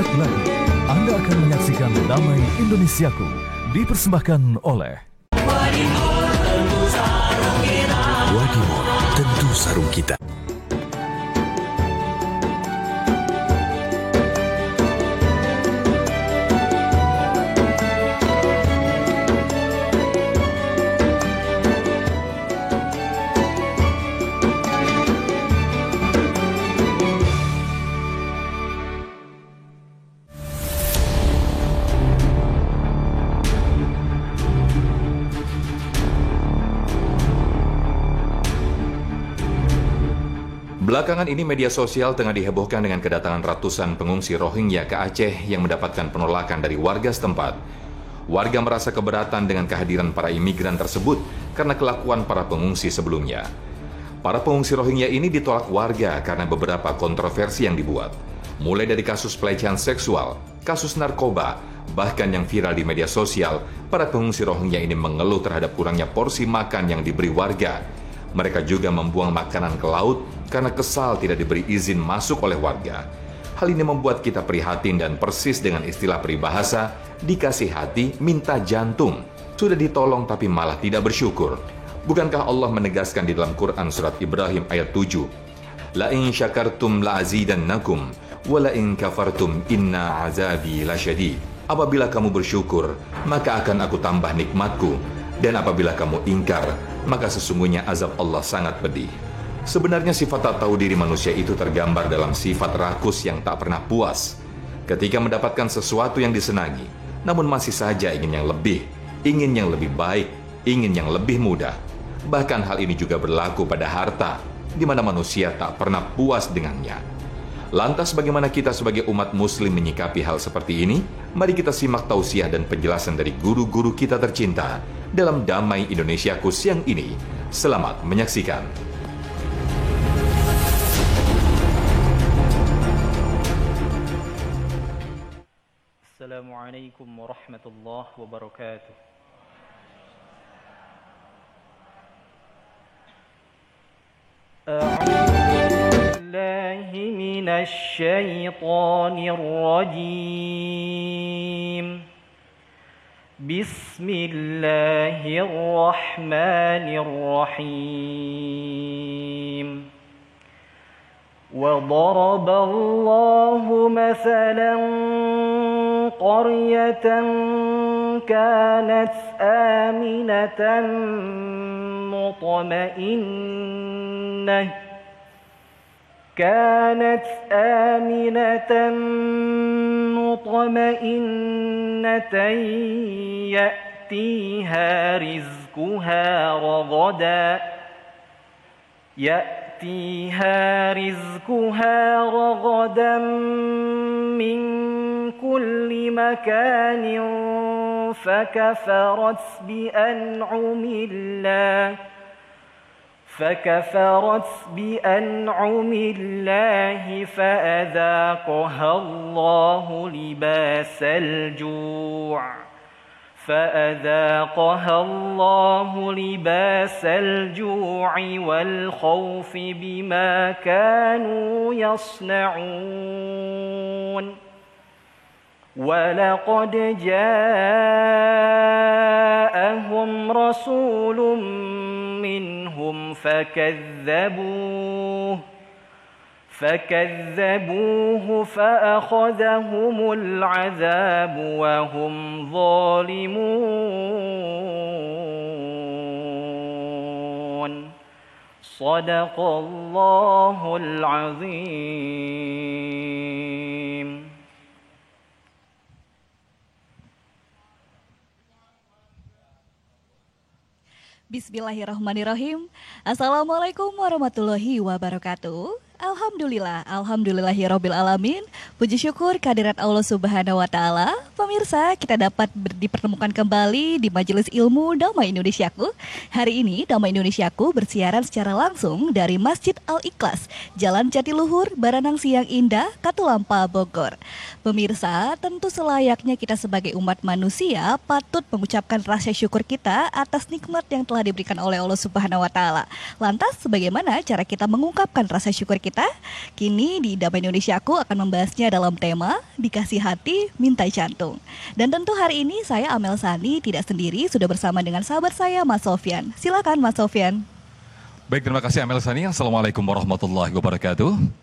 Saat lagi Anda akan menyaksikan Damai Indonesiaku dipersembahkan oleh Wadimor tentu sarung kita. Belakangan ini media sosial tengah dihebohkan dengan kedatangan ratusan pengungsi Rohingya ke Aceh yang mendapatkan penolakan dari warga setempat. Warga merasa keberatan dengan kehadiran para imigran tersebut karena kelakuan para pengungsi sebelumnya. Para pengungsi Rohingya ini ditolak warga karena beberapa kontroversi yang dibuat. Mulai dari kasus pelecehan seksual, kasus narkoba, bahkan yang viral di media sosial, para pengungsi Rohingya ini mengeluh terhadap kurangnya porsi makan yang diberi warga. Mereka juga membuang makanan ke laut karena kesal tidak diberi izin masuk oleh warga. Hal ini membuat kita prihatin dan persis dengan istilah peribahasa, dikasih hati, minta jantung. Sudah ditolong tapi malah tidak bersyukur. Bukankah Allah menegaskan di dalam Quran surat Ibrahim ayat 7? La in syakartum la azidannakum, wa la in kafartum inna azabi lasyadid. Apabila kamu bersyukur, maka akan aku tambah nikmatku. Dan apabila kamu ingkar, maka sesungguhnya azab Allah sangat pedih. Sebenarnya sifat tak tahu diri manusia itu tergambar dalam sifat rakus yang tak pernah puas. Ketika mendapatkan sesuatu yang disenangi, namun masih saja ingin yang lebih, ingin yang lebih baik, ingin yang lebih mudah. Bahkan hal ini juga berlaku pada harta, di mana manusia tak pernah puas dengannya. Lantas bagaimana kita sebagai umat muslim menyikapi hal seperti ini? Mari kita simak tausiah dan penjelasan dari guru-guru kita tercinta dalam Damai Indonesiaku siang ini. Selamat menyaksikan. Assalamualaikum warahmatullahi wabarakatuh. من الشيطان الرجيم بسم الله الرحمن الرحيم وضرب الله مثلا قرية كانت آمنة مطمئنة يأتيها رزقها رغدا من كل مكان فكفرت بأنعم الله فأذاقها الله لباس الجوع والخوف بما كانوا يصنعون ولقد جاءهم رسول منهم فكذبوه فأخذهم العذاب وهم ظالمون صدق الله العظيم. Bismillahirrahmanirrahim. Assalamualaikum warahmatullahi wabarakatuh. Alhamdulillahirabbil alamin. Puji syukur kehadirat Allah Subhanahu wa taala. Pemirsa, kita dapat dipertemukan kembali di Majelis Ilmu Damai Indonesiaku. Hari ini Damai Indonesiaku bersiaran secara langsung dari Masjid Al-Ikhlas, Jalan Jatiluhur, Baranang Siang Indah, Katulampa, Bogor. Pemirsa, tentu selayaknya kita sebagai umat manusia patut mengucapkan rasa syukur kita atas nikmat yang telah diberikan oleh Allah Subhanahu wa taala. Lantas bagaimana cara kita mengungkapkan rasa syukur kita kita. Kini di Damai Indonesiaku akan membahasnya dalam tema Dikasih Hati Minta Jantung. Dan tentu hari ini saya Amel Sani tidak sendiri, sudah bersama dengan sahabat saya Mas Sofyan. Silakan Mas Sofyan. Baik, terima kasih Amel Sani. Assalamualaikum warahmatullahi wabarakatuh.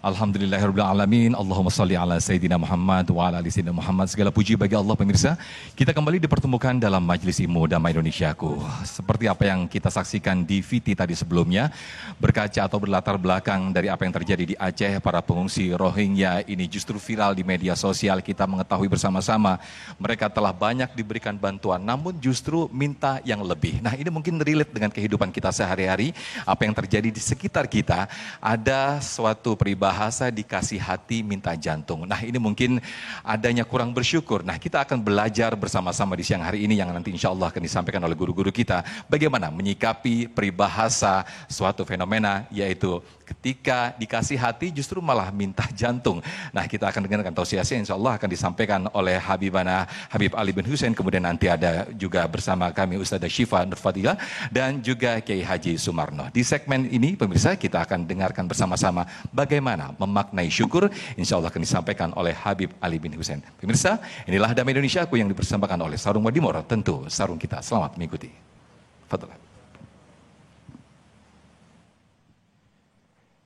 Alhamdulillahirrahmanirrahim. Allahumma salli ala Sayyidina Muhammad wa ala ali Sayyidina Muhammad. Segala puji bagi Allah pemirsa. Kita kembali dipertemukan dalam Majelis Ilmu Damai Indonesiaku. Seperti apa yang kita saksikan di VT tadi sebelumnya, berkaca atau berlatar belakang dari apa yang terjadi di Aceh, para pengungsi Rohingya ini justru viral di media sosial. Kita mengetahui bersama-sama mereka telah banyak diberikan bantuan, namun justru minta yang lebih. Nah, ini mungkin relate dengan kehidupan kita sehari-hari, apa yang terjadi di sekitar kita. Ada suatu peribahasa dikasih hati minta jantung. Nah, ini mungkin adanya kurang bersyukur. Nah, kita akan belajar bersama-sama di siang hari ini yang nanti insya Allah akan disampaikan oleh guru-guru kita. Bagaimana menyikapi peribahasa suatu fenomena, yaitu ketika dikasih hati justru malah minta jantung. Nah, kita akan dengarkan tausiahnya insya Allah akan disampaikan oleh Habib Ali bin Husain. Kemudian nanti ada juga bersama kami Ustazah Syifa Nur Fadilah dan juga Kiai Haji Sumarno. Di segmen ini pemirsa kita akan dengarkan bersama-sama bagaimana memaknai syukur. Insya Allah akan disampaikan oleh Habib Ali bin Husain. Pemirsa, inilah Damai Indonesiaku yang dipersembahkan oleh Sarung Wadimor. Tentu sarung kita. Selamat mengikuti. Fadlan.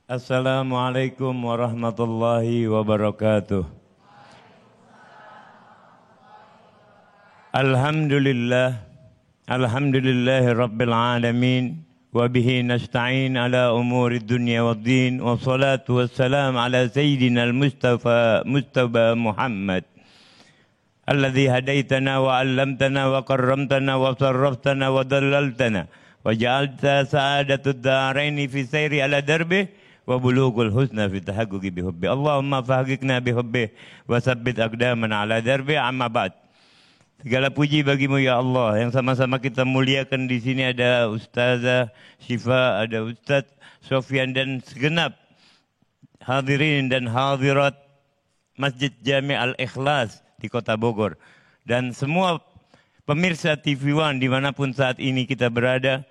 Assalamualaikum warahmatullahi wabarakatuh. Alhamdulillahi rabbil alamin. وبه نستعين على أمور الدنيا والدين والصلاة والسلام على سيدنا المصطفى محمد الذي هديتنا وعلمتنا وكرمتنا وصرفتنا وضللتنا وجعلت سعادة الدارين في سير على دربه وبلوغ الحسنى في التحقق بحبه اللهم فحققنا بحبه وثبت أقدامنا على دربه أما بعد. Segala puji bagimu ya Allah, yang sama-sama kita muliakan di sini ada Ustazah Syifa, ada Ustaz Sofyan dan segenap hadirin dan hadirat Masjid Jami Al-Ikhlas di Kota Bogor. Dan semua pemirsa TV One dimanapun saat ini kita berada,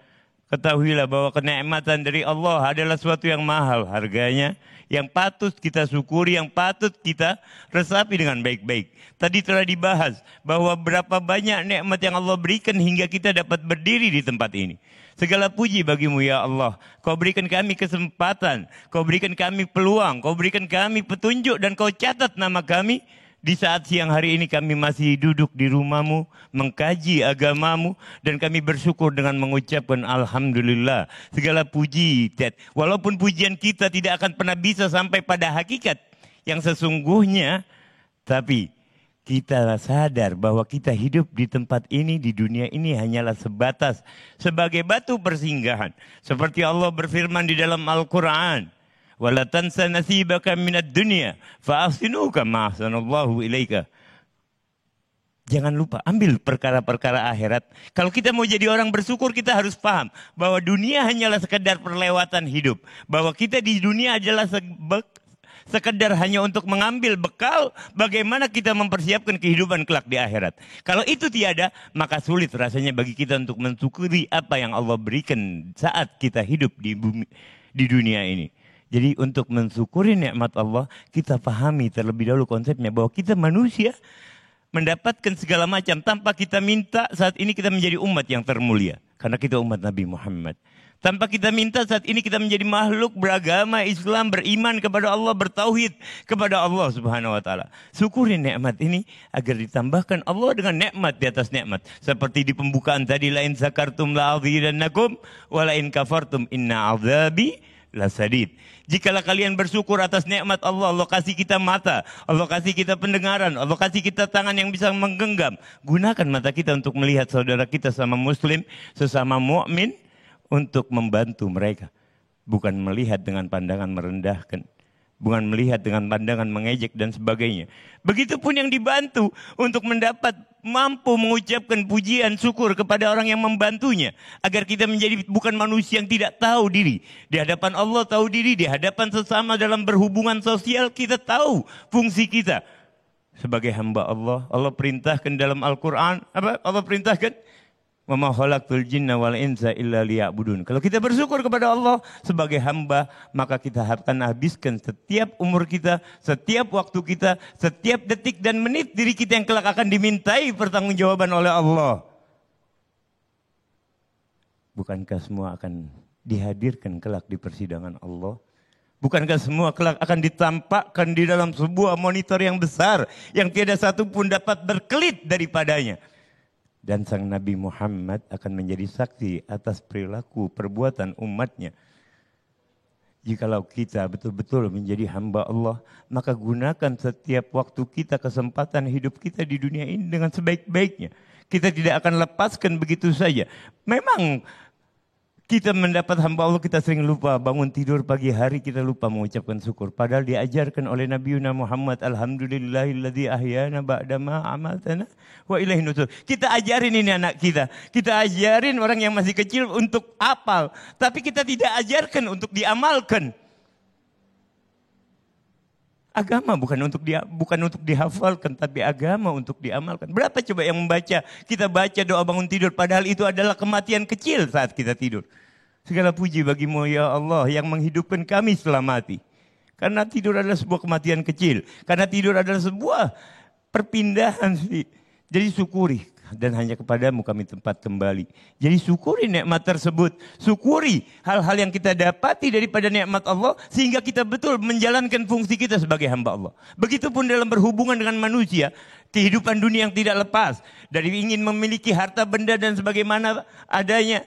ketahuilah bahwa kenikmatan dari Allah adalah sesuatu yang mahal harganya, yang patut kita syukuri, yang patut kita resapi dengan baik-baik. Tadi telah dibahas bahwa berapa banyak nikmat yang Allah berikan hingga kita dapat berdiri di tempat ini. Segala puji bagimu ya Allah. Kau berikan kami kesempatan, kau berikan kami peluang, kau berikan kami petunjuk dan kau catat nama kami. Di saat siang hari ini kami masih duduk di rumahmu, mengkaji agamamu, dan kami bersyukur dengan mengucapkan Alhamdulillah. Segala puji, walaupun pujian kita tidak akan pernah bisa sampai pada hakikat yang sesungguhnya, tapi kita sadar bahwa kita hidup di tempat ini, di dunia ini hanyalah sebatas sebagai batu persinggahan. Seperti Allah berfirman di dalam Al-Quran, وَلَا تَنْسَ نَصِيبَكَ مِنَ الدُّنْيَا فَأَحْسِنُوا كَمَا أَحْسَنَ اللَّهُ إِلَيْكَ. Jangan lupa, ambil perkara-perkara akhirat. Kalau kita mau jadi orang bersyukur, kita harus paham bahwa dunia hanyalah sekedar perlewatan hidup. Bahwa kita di dunia adalah sekedar hanya untuk mengambil bekal bagaimana kita mempersiapkan kehidupan kelak di akhirat. Kalau itu tiada, maka sulit rasanya bagi kita untuk mensyukuri apa yang Allah berikan saat kita hidup di bumi, di dunia ini. Jadi untuk mensyukuri nikmat Allah, kita pahami terlebih dahulu konsepnya bahwa kita manusia mendapatkan segala macam tanpa kita minta. Saat ini kita menjadi umat yang termulia karena kita umat Nabi Muhammad. Tanpa kita minta saat ini kita menjadi makhluk beragama Islam, beriman kepada Allah, bertauhid kepada Allah Subhanahu wa taala. Syukuri nikmat ini agar ditambahkan Allah dengan nikmat di atas nikmat. Seperti di pembukaan tadi, la in zakartum la azidannakum wa la in kafartum inna azabi lasadid. Jikalau kalian bersyukur atas nikmat Allah, Allah kasih kita mata, Allah kasih kita pendengaran, Allah kasih kita tangan yang bisa menggenggam. Gunakan mata kita untuk melihat saudara kita sama muslim, sesama mukmin, untuk membantu mereka. Bukan melihat dengan pandangan merendahkan. Bukan melihat dengan pandangan mengejek dan sebagainya. Begitupun yang dibantu untuk mendapat mampu mengucapkan pujian syukur kepada orang yang membantunya. Agar kita menjadi bukan manusia yang tidak tahu diri. Di hadapan Allah tahu diri, di hadapan sesama dalam berhubungan sosial kita tahu fungsi kita. Sebagai hamba Allah, Allah perintahkan dalam Al-Quran, apa Allah perintahkan? Wa ma khalaqtul jinna wal insa illa liya'budun. Kalau kita bersyukur kepada Allah sebagai hamba, maka kita akan habiskan setiap umur kita, setiap waktu kita, setiap detik dan menit diri kita yang kelak akan dimintai pertanggungjawaban oleh Allah. Bukankah semua akan dihadirkan kelak di persidangan Allah? Bukankah semua kelak akan ditampakkan di dalam sebuah monitor yang besar yang tiada satu pun dapat berkelit daripadanya? Dan sang Nabi Muhammad akan menjadi saksi atas perilaku perbuatan umatnya. Jikalau kita betul-betul menjadi hamba Allah, maka gunakan setiap waktu kita, kesempatan hidup kita di dunia ini dengan sebaik-baiknya. Kita tidak akan lepaskan begitu saja. Memang kita mendapat hamba Allah, kita sering lupa bangun tidur pagi hari, kita lupa mengucapkan syukur. Padahal diajarkan oleh Nabi Muhammad, alhamdulillahilladzi ahyana ba'dama amatana wa ilaihin nusyur. Kita ajarin ini anak kita. Kita ajarin orang yang masih kecil untuk hafal. Tapi kita tidak ajarkan untuk diamalkan. Agama bukan untuk dihafalkan, tapi agama untuk diamalkan. Berapa coba yang membaca, kita baca doa bangun tidur, padahal itu adalah kematian kecil saat kita tidur. Segala puji bagimu ya Allah yang menghidupkan kami setelah mati. Karena tidur adalah sebuah kematian kecil. Karena tidur adalah sebuah perpindahan. Jadi syukuri. Dan hanya kepadamu kami tempat kembali. Jadi syukuri nikmat tersebut. Syukuri hal-hal yang kita dapati daripada nikmat Allah. Sehingga kita betul menjalankan fungsi kita sebagai hamba Allah. Begitupun dalam berhubungan dengan manusia. Kehidupan dunia yang tidak lepas. Dari ingin memiliki harta benda dan sebagaimana adanya.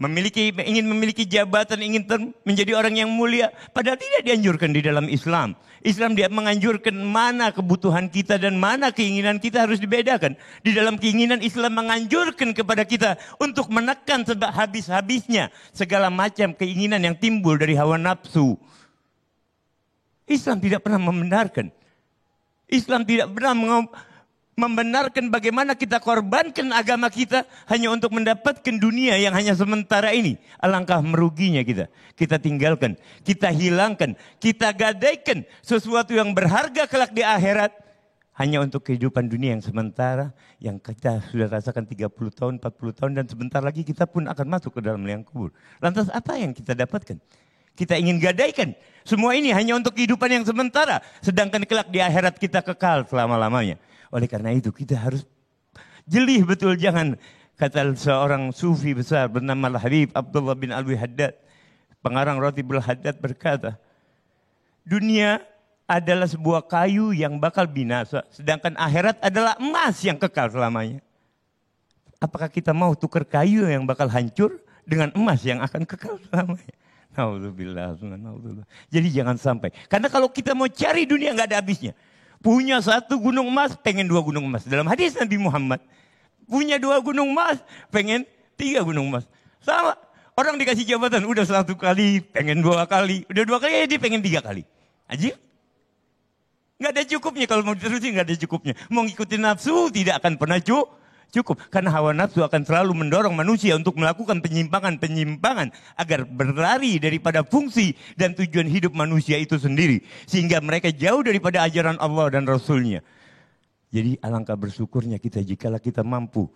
Ingin memiliki jabatan, ingin menjadi orang yang mulia. Padahal tidak dianjurkan di dalam Islam. Islam dia menganjurkan mana kebutuhan kita dan mana keinginan kita harus dibedakan. Di dalam keinginan Islam menganjurkan kepada kita untuk menekan habis-habisnya segala macam keinginan yang timbul dari hawa nafsu. Islam tidak pernah membenarkan. Islam tidak pernah membenarkan bagaimana kita korbankan agama kita hanya untuk mendapatkan dunia yang hanya sementara ini. Alangkah meruginya kita. Kita tinggalkan, kita hilangkan, kita gadaikan sesuatu yang berharga kelak di akhirat hanya untuk kehidupan dunia yang sementara yang kita sudah rasakan 30 tahun, 40 tahun dan sebentar lagi kita pun akan masuk ke dalam liang kubur. Lantas apa yang kita dapatkan? Kita ingin gadaikan semua ini hanya untuk kehidupan yang sementara, sedangkan kelak di akhirat kita kekal selama-lamanya. Oleh karena itu kita harus jeli betul, jangan kata seorang sufi besar bernama Al-Habib Abdullah bin Alwi Haddad, pengarang Ratibul Haddad berkata, dunia adalah sebuah kayu yang bakal binasa, sedangkan akhirat adalah emas yang kekal selamanya. Apakah kita mau tukar kayu yang bakal hancur dengan emas yang akan kekal selamanya? Naudzubillah. Jadi jangan sampai. Karena kalau kita mau cari dunia nggak ada habisnya. Punya 1 gunung emas, pengen 2 gunung emas. Dalam hadis Nabi Muhammad, punya 2 gunung emas, pengen 3 gunung emas. Sama, orang dikasih jabatan, udah 1 kali, pengen 2 kali. Udah 2 kali, dia pengen 3 kali. Ajib. Nggak ada cukupnya, kalau mau diterusin nggak ada cukupnya. Mau ngikutin nafsu, tidak akan pernah cukup. Karena hawa nafsu akan selalu mendorong manusia untuk melakukan penyimpangan-penyimpangan agar berlari daripada fungsi dan tujuan hidup manusia itu sendiri. Sehingga mereka jauh daripada ajaran Allah dan Rasulnya. Jadi alangkah bersyukurnya kita jikalau kita mampu.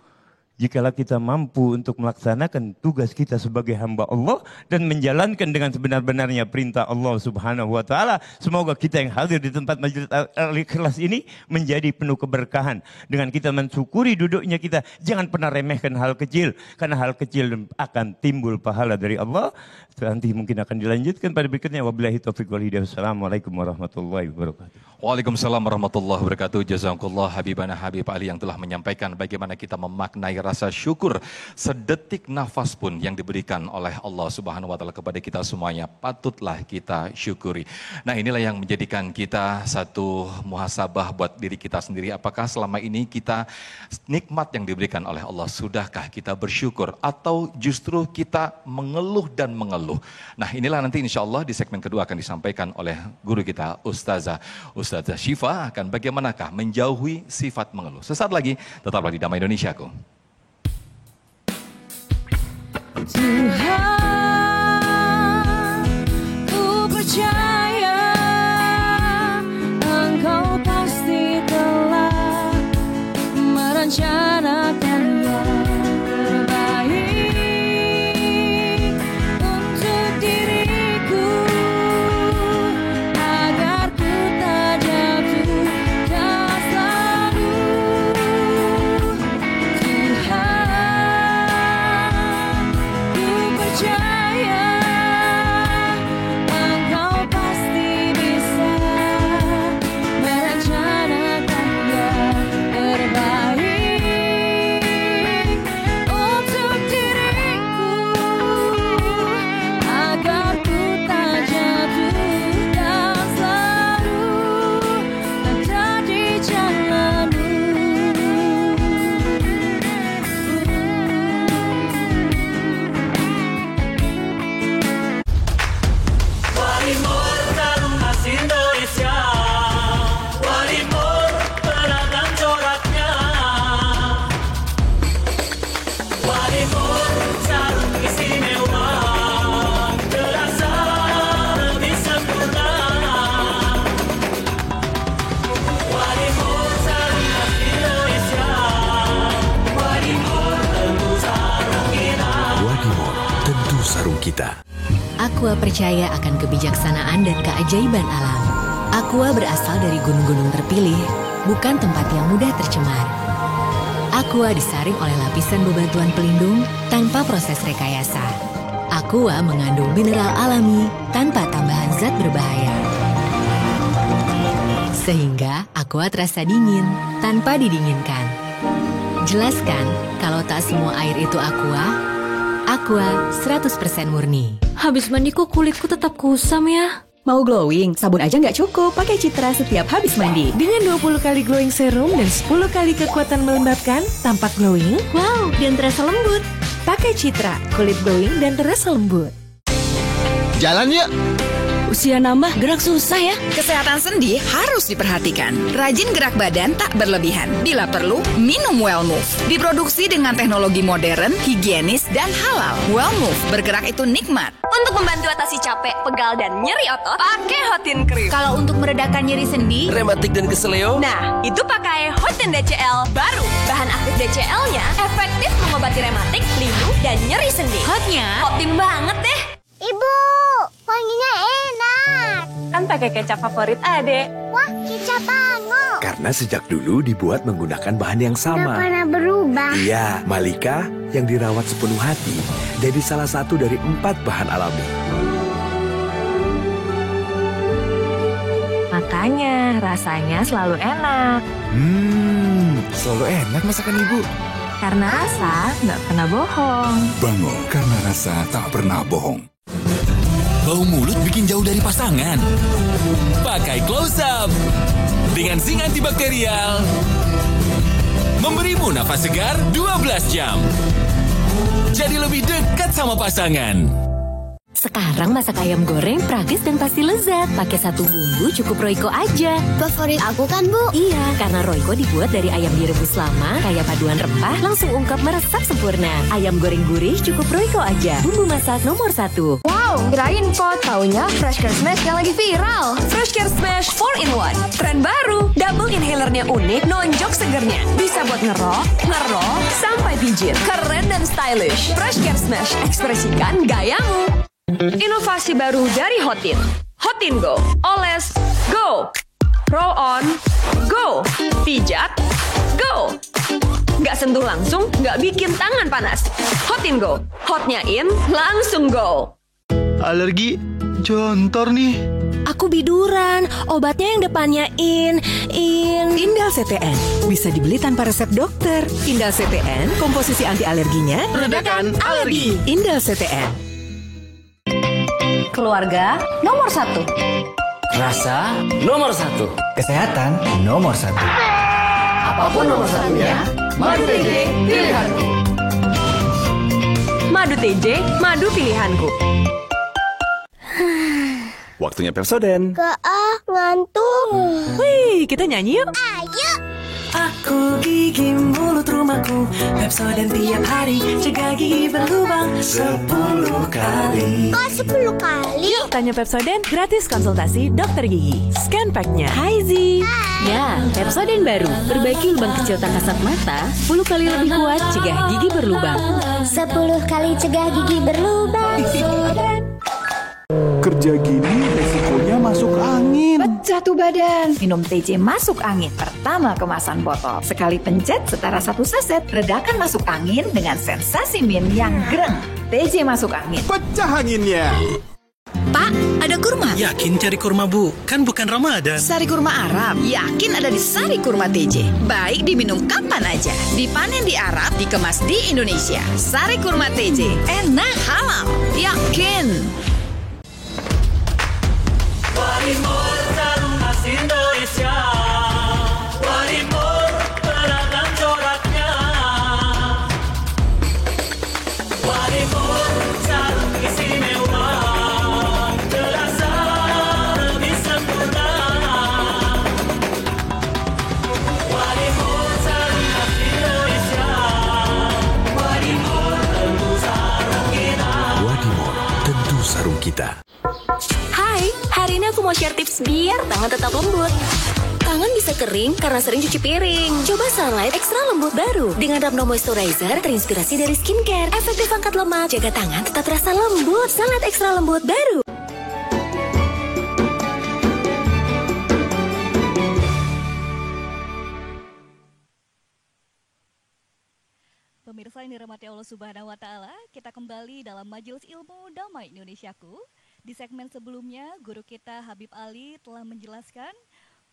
Jikalau kita mampu untuk melaksanakan tugas kita sebagai hamba Allah dan menjalankan dengan sebenar-benarnya perintah Allah Subhanahu wa taala, semoga kita yang hadir di tempat majelis Al-Ikhlas ini menjadi penuh keberkahan. Dengan kita mensyukuri duduknya kita, jangan pernah remehkan hal kecil, karena hal kecil akan timbul pahala dari Allah. Nanti mungkin akan dilanjutkan pada berikutnya. Wabillahi taufiq wal hidayah. Assalamualaikum warahmatullahi wabarakatuh. Waalaikumsalam warahmatullahi wabarakatuh. Jazakumullah Habibana Habib Ali yang telah menyampaikan bagaimana kita memaknai rasa syukur sedetik nafas pun yang diberikan oleh Allah Subhanahu wa taala kepada kita semuanya, patutlah kita syukuri. Nah, inilah yang menjadikan kita satu muhasabah buat diri kita sendiri. Apakah selama ini kita nikmat yang diberikan oleh Allah, sudahkah kita bersyukur atau justru kita mengeluh dan mengeluh? Nah, inilah nanti insya Allah di segmen kedua akan disampaikan oleh guru kita Ustazah Syifa akan bagaimanakah menjauhi sifat mengeluh. Sesaat lagi tetaplah di Damai Indonesiaku. Tuhan, ku percaya Engkau pasti telah merencanakan yang terbaik. kita. Aqua percaya akan kebijaksanaan dan keajaiban alam. Aqua berasal dari gunung-gunung terpilih, bukan tempat yang mudah tercemar. Aqua disaring oleh lapisan bebatuan pelindung tanpa proses rekayasa. Aqua mengandung mineral alami tanpa tambahan zat berbahaya. Sehingga Aqua terasa dingin tanpa didinginkan. Jelaskan kalau tak semua air itu Aqua. Aqua 100% murni. Habis mandi kok kulitku tetap kusam ya? Mau glowing? Sabun aja nggak cukup. Pakai Citra setiap habis mandi. Dengan 20 kali glowing serum dan 10 kali kekuatan melembabkan, tampak glowing, Wow, dan terasa lembut. pakai Citra, kulit glowing dan terasa lembut. Jalan yuk! Usia nambah, gerak susah ya? Kesehatan sendi harus diperhatikan. Rajin gerak badan tak berlebihan. Bila perlu, minum Wellmove. Diproduksi dengan teknologi modern, higienis, dan halal. Wellmove, bergerak itu nikmat. Untuk membantu atasi capek, pegal, dan nyeri otot, pakai Hotin Cream. Kalau untuk meredakan nyeri sendi, Rematik dan keseleo? nah, itu pakai Hotin DCL baru. Bahan aktif DCL-nya efektif mengobati rematik, linu, dan nyeri sendi. Hotnya, Hotin banget deh. Ibu, wanginya enak. Kan pakai kecap favorit Ade. Wah, kecap bango. Karena sejak dulu dibuat menggunakan bahan yang Gak sama. pernah berubah. Iya, Malika yang dirawat sepenuh hati jadi salah satu dari 4 bahan alami. Makanya rasanya selalu enak. Selalu enak masakan ibu. Karena rasa nggak pernah bohong. Bango, karena rasa tak pernah bohong. Bau mulut bikin jauh dari pasangan. Pakai Close Up. Dengan zinc antibakterial. Memberimu nafas segar 12 jam. Jadi lebih dekat sama pasangan. Sekarang masak ayam goreng praktis dan pasti lezat. Pakai satu bumbu cukup Royco aja. Favorit aku kan, Bu? Iya, karena Royco dibuat dari ayam direbus lama, kaya paduan rempah, langsung ungkap meresap sempurna. Ayam goreng gurih cukup Royco aja. Bumbu masak nomor 1. Wow, kirain kok taunya Fresh Care Smash yang lagi viral. Fresh Care Smash 4-in-1. Tren baru. Double inhalernya unik, nonjok segernya. Bisa buat ngerok, sampai pijit. Keren dan stylish. Fresh Care Smash, ekspresikan gayamu. Inovasi baru dari Hotin. Hotin Go. Oles, go. Roll on, go. Pijat, go. Nggak sentuh langsung, nggak bikin tangan panas. Hotin Go. Hotnya in, langsung go. Alergi jontor nih. Aku biduran, obatnya yang depannya in. Indal CTN, bisa dibeli tanpa resep dokter. Indal CTN, komposisi anti alerginya Redakan alergi. Indal CTN. Keluarga nomor 1. Rasa nomor 1. Kesehatan nomor 1. Apapun nomor satunya, Madu TJ pilihanku. Madu TJ, madu pilihanku. Waktunya Pepsodent. Ngantuk. Wih, kita nyanyi yuk. Ayo. Aku gigi mulut rumahku, Pepsodent tiap hari, cegah gigi berlubang 10 kali. Kok 10 kali? Yuk tanya Pepsodent, gratis konsultasi dokter gigi. Scan pack-nya. Hai Zi. Ya, Pepsodent baru. Perbaiki lubang kecil tak kasat mata, 10 kali lebih kuat cegah gigi berlubang. 10 kali cegah gigi berlubang. Kerja gini resikonya masuk angin. Pecah tuh badan. Minum TJ masuk angin. Pertama kemasan botol. Sekali pencet setara 1 saset. Redakan masuk angin dengan sensasi min yang greng. TJ masuk angin. Pecah anginnya. Pak, ada kurma? Yakin cari kurma, Bu? Kan bukan Ramadan. Sari kurma Arab. Yakin ada di Sari Kurma TJ. Baik diminum kapan aja. Dipanen di Arab, dikemas di Indonesia. Sari Kurma TJ. Enak, halal. Yakin. Warimor sarung khas Indonesia. Warimor beragam coraknya. Warimor sarung istimewa. Terasa lebih sempurna. Warimor sarung khas Indonesia. Warimor tentu sarung kita. Wadimor, tentu sarung kita. Hai, hari ini aku mau share tips biar tangan tetap lembut. Tangan bisa kering karena sering cuci piring. Coba Sunlight Extra Lembut baru dengan Rapno Moisturizer terinspirasi dari skincare. Efektif angkat lemak, jaga tangan tetap terasa lembut. Sunlight Extra Lembut baru. Pemirsa yang dirahmati Allah Subhanahu wa Ta'ala, kita kembali dalam Majelis Ilmu Damai Indonesiaku. Di segmen sebelumnya, guru kita Habib Ali telah menjelaskan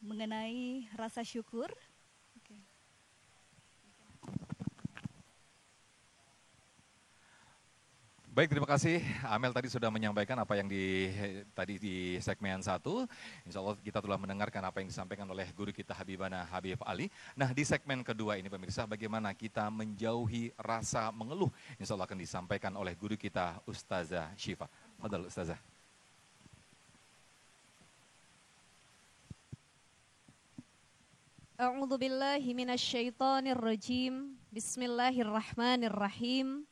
mengenai rasa syukur. Baik, terima kasih. Amel tadi sudah menyampaikan apa yang tadi di segmen 1. Insya Allah kita telah mendengarkan apa yang disampaikan oleh guru kita Habibana Habib Ali. Nah, di segmen kedua ini pemirsa, bagaimana kita menjauhi rasa mengeluh. Insya Allah akan disampaikan oleh guru kita Ustazah Syifa. Fadhal Ustazah. A'udzu billahi minasyaitonir rajim. Bismillahirrahmanirrahim.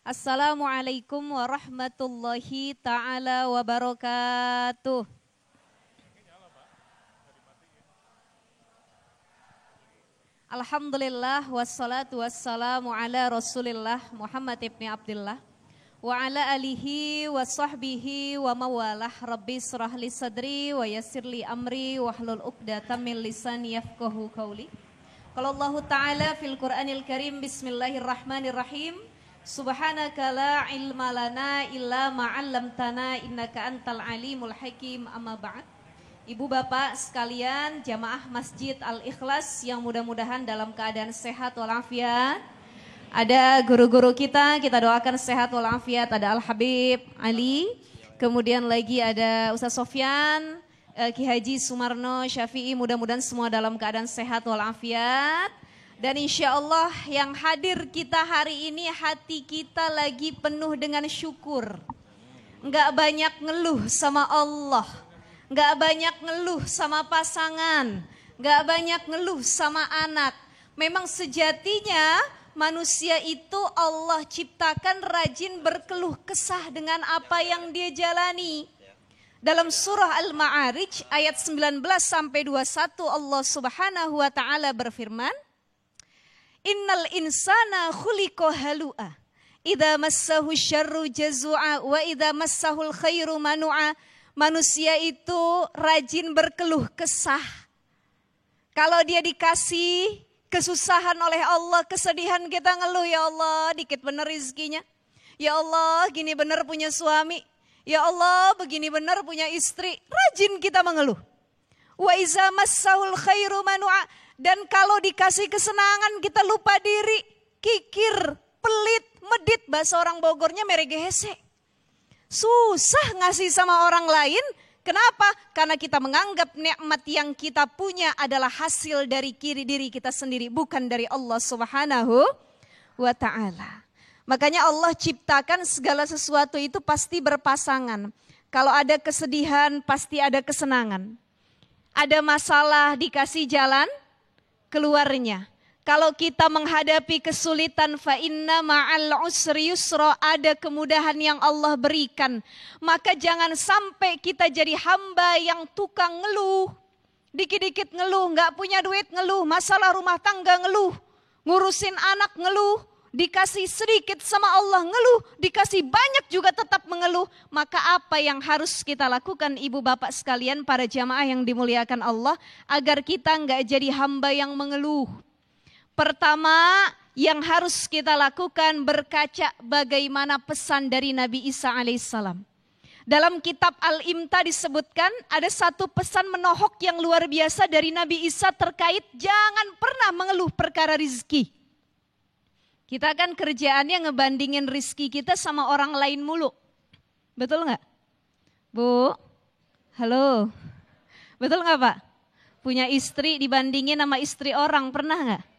Assalamualaikum warahmatullahi ta'ala wabarakatuh. Alhamdulillah wassalatu wassalamu ala Rasulillah Muhammad ibn Abdullah wa ala alihi wa sahbihi wa mawalah. Rabbi shrah li sadri wa yassir li amri wahlul 'uqdatam min lisani yafqahu qawli. Qala Allah Ta'ala fil Qur'anil Karim, bismillahirrahmanirrahim. Subhanaka la ilma lana illa ma 'allamtana innaka antal alimul hakim. Amma ba'd. Ibu bapak sekalian, jamaah Masjid Al-Ikhlas yang mudah-mudahan dalam keadaan sehat walafiat. Ada guru-guru kita doakan sehat walafiat. Ada Al-Habib Ali, kemudian lagi ada Ustaz Sofyan, Ki Haji Sumarno Syafi'i, mudah-mudahan semua dalam keadaan sehat walafiat. Dan insya Allah yang hadir kita hari ini hati kita lagi penuh dengan syukur. Enggak banyak ngeluh sama Allah, enggak banyak ngeluh sama pasangan, enggak banyak ngeluh sama anak. Memang sejatinya manusia itu Allah ciptakan rajin berkeluh kesah dengan apa yang dia jalani. Dalam surah Al-Ma'arij ayat 19 sampai 21 Allah Subhanahu wa taala berfirman, Innal insana khuliqa halu'a, idza massahu syarru jazua wa idza massahul khairu manu'a. Manusia itu rajin berkeluh kesah. Kalau dia dikasih kesusahan oleh Allah, kesedihan, kita ngeluh, ya Allah dikit bener rizkinya, ya Allah gini bener punya suami, ya Allah begini bener punya istri. Rajin kita mengeluh. Wa iza massahul khairu manu'a. Dan kalau dikasih kesenangan kita lupa diri, kikir, pelit, medit, bahasa orang Bogornya meregehese. Susah ngasih sama orang lain. Kenapa? Karena kita menganggap nikmat yang kita punya adalah hasil dari diri kita sendiri, bukan dari Allah Subhanahu wa ta'ala. Makanya Allah ciptakan segala sesuatu itu pasti berpasangan. Kalau ada kesedihan pasti ada kesenangan. Ada masalah dikasih jalan keluarnya. Kalau kita menghadapi kesulitan, fa inna ma'al usri yusra, ada kemudahan yang Allah berikan. Maka jangan sampai kita jadi hamba yang tukang ngeluh. Dikit-dikit ngeluh, nggak punya duit ngeluh, masalah rumah tangga ngeluh, ngurusin anak ngeluh, dikasih sedikit sama Allah ngeluh, dikasih banyak juga tetap mengeluh. Maka apa yang harus kita lakukan ibu bapak sekalian, para jamaah yang dimuliakan Allah, agar kita nggak jadi hamba yang mengeluh? Pertama yang harus kita lakukan, berkaca bagaimana pesan dari Nabi Isa alaihissalam. Dalam kitab Al-Imta disebutkan ada satu pesan menohok yang luar biasa dari Nabi Isa terkait jangan pernah mengeluh perkara rizki. Kita kan kerjaannya ngebandingin rizki kita sama orang lain mulu. Betul nggak? Bu, halo. Betul nggak Pak? Punya istri dibandingin sama istri orang, pernah nggak?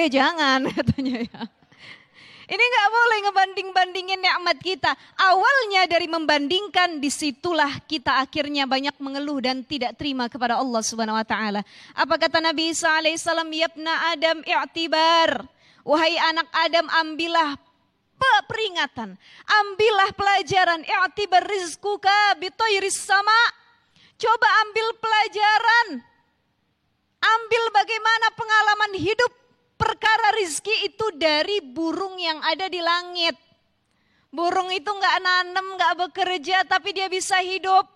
Jangan katanya ya. Ini nggak boleh ngebanding-bandingin nikmat kita. Awalnya dari membandingkan, disitulah kita akhirnya banyak mengeluh dan tidak terima kepada Allah Subhanahu Wa Taala. Apa kata Nabi Isa alaihissalam? Yabna Adam i'tibar. Wahai anak Adam, ambillah peringatan, ambillah pelajaran. I'tibar rizquka bitayris sama. Coba ambil pelajaran. Ambil bagaimana pengalaman hidup perkara rizki itu dari burung yang ada di langit. Burung itu nggak nanem, nggak bekerja, tapi dia bisa hidup.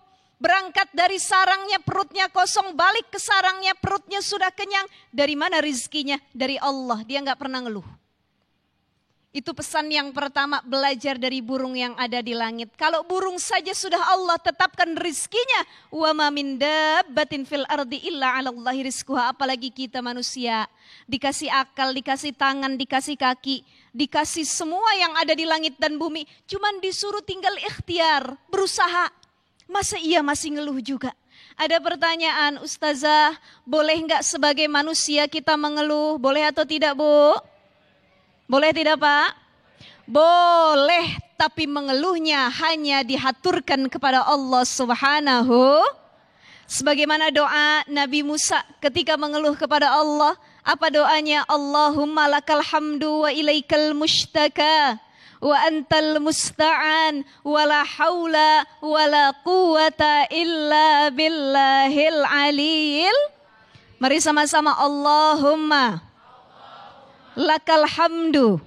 Berangkat dari sarangnya, perutnya kosong, balik ke sarangnya, perutnya sudah kenyang. Dari mana rizkinya? Dari Allah, dia nggak pernah ngeluh. Itu pesan yang pertama, belajar dari burung yang ada di langit. Kalau burung saja sudah Allah tetapkan rizkinya. Wa ma min dabbatin fil ardi illa 'alallahi rizquha. Apalagi kita manusia. Dikasih akal, dikasih tangan, dikasih kaki. Dikasih semua yang ada di langit dan bumi. Cuman disuruh tinggal ikhtiar, berusaha. Masa iya masih ngeluh juga? Ada pertanyaan, Ustazah, boleh nggak sebagai manusia kita mengeluh? Boleh atau tidak, Bu? Boleh tidak, Pak? Boleh, tapi mengeluhnya hanya dihaturkan kepada Allah Subhanahu. Sebagaimana doa Nabi Musa ketika mengeluh kepada Allah. Apa doanya? Allahumma lakal hamdu wa ilaikal mushtaka wa antal musta'an wa la hawla wa la quwata illa billahil aliyil. Mari sama-sama Allahumma lakal hamdu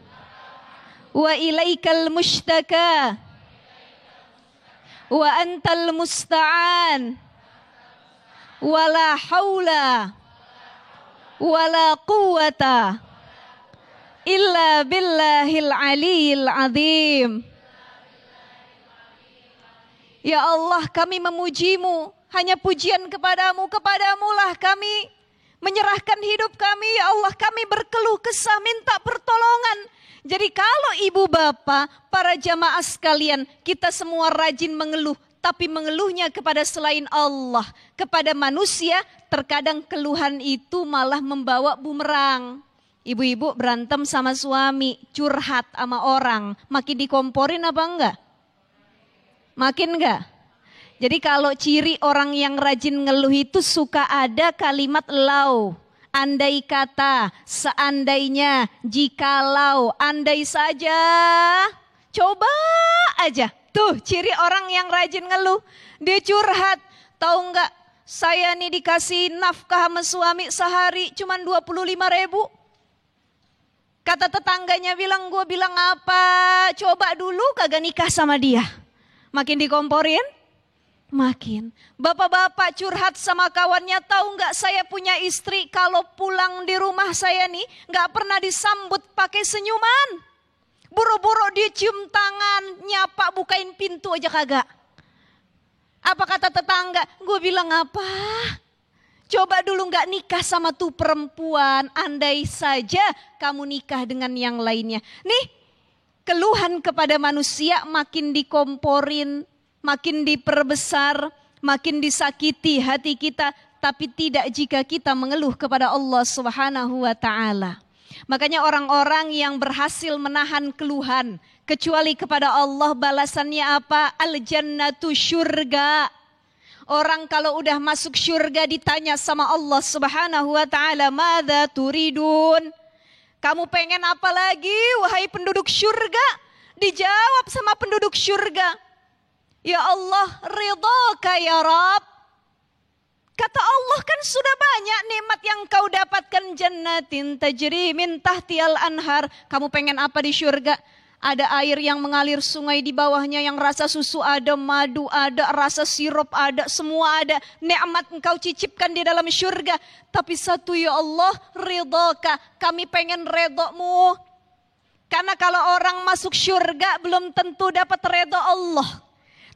wa ilaikal mushtaka wa antal musta'an wa la hawla wa la quwata illa billahil aliyil azim. Ya Allah, kami memujimu, hanya pujian kepadamu, kepadamulah kami menyerahkan hidup kami. Ya Allah, kami berkeluh kesah, minta pertolongan. Jadi kalau ibu bapak, para jamaah sekalian, kita semua rajin mengeluh. Tapi mengeluhnya kepada selain Allah, kepada manusia, terkadang keluhan itu malah membawa bumerang. Ibu-ibu berantem sama suami, curhat sama orang, makin dikomporin apa enggak? Makin enggak? Jadi kalau ciri orang yang rajin ngeluh itu suka ada kalimat lau, andai kata, seandainya, jikalau, andai saja, coba aja. Tuh ciri orang yang rajin ngeluh, dia curhat. Tahu enggak, saya nih dikasih nafkah sama suami sehari cuman 25.000. Kata tetangganya bilang, gue bilang apa, coba dulu kagak nikah sama dia. Makin dikomporin, makin. Bapak-bapak curhat sama kawannya, tahu nggak saya punya istri kalau pulang di rumah saya nih nggak pernah disambut pakai senyuman. Buru-buru dia cium tangan, nyapa, bukain pintu aja kagak. Apa kata tetangga? Gue bilang apa? Coba dulu nggak nikah sama tuh perempuan, andai saja kamu nikah dengan yang lainnya. Nih, keluhan kepada manusia makin dikomporin, makin diperbesar, makin disakiti hati kita, tapi tidak jika kita mengeluh kepada Allah Subhanahu wa taala. Makanya orang-orang yang berhasil menahan keluhan kecuali kepada Allah, balasannya apa? Al-jannatu syurga. Orang kalau udah masuk syurga ditanya sama Allah Subhanahu wa taala, "Madza turidun?" Kamu pengen apa lagi wahai penduduk syurga? Dijawab sama penduduk syurga, "Ya Allah, ridhaka ya Rabb." Kata Allah, kan sudah banyak nikmat yang kau dapatkan, jannatin tajri min tahtiyal anhar. Kamu pengen apa di syurga? Ada air yang mengalir sungai di bawahnya, yang rasa susu ada, madu ada, rasa sirup ada, semua ada. Nikmat engkau cicipkan di dalam syurga. Tapi satu, ya Allah, ridhaka, kami pengen redha-Mu. Karena kalau orang masuk syurga belum tentu dapat redha Allah.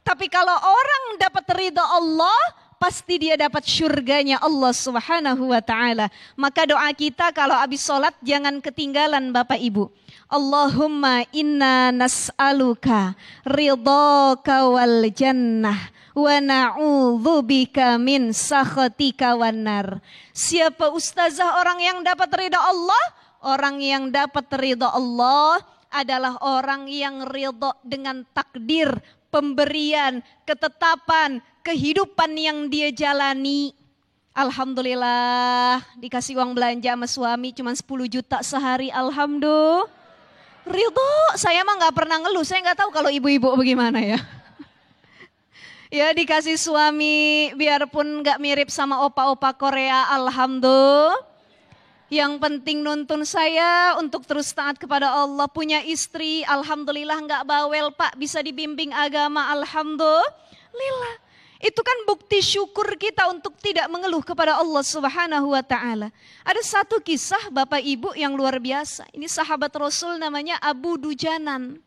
Tapi kalau orang dapat ridha Allah, pasti dia dapat syurganya Allah Subhanahu wa taala. Maka doa kita kalau habis sholat jangan ketinggalan Bapak Ibu. Allahumma inna nas'aluka ridhaka wal jannah wa na'udzubika min sakhatika wan nar. Siapa ustazah orang yang dapat ridha Allah? Orang yang dapat ridha Allah adalah orang yang ridha dengan takdir, pemberian, ketetapan, kehidupan yang dia jalani. Alhamdulillah dikasih uang belanja sama suami cuma 10 juta sehari. Alhamdulillah. Ridho, saya mah gak pernah ngeluh. Saya gak tahu kalau ibu-ibu bagaimana ya. Ya dikasih suami biarpun gak mirip sama opa-opa Korea, alhamdulillah. Yang penting nuntun saya untuk terus taat kepada Allah. Punya istri, alhamdulillah gak bawel Pak, bisa dibimbing agama, alhamdulillah. Itu kan bukti syukur kita untuk tidak mengeluh kepada Allah Subhanahu wa ta'ala. Ada satu kisah Bapak Ibu yang luar biasa. Ini sahabat Rasul namanya Abu Dujanan.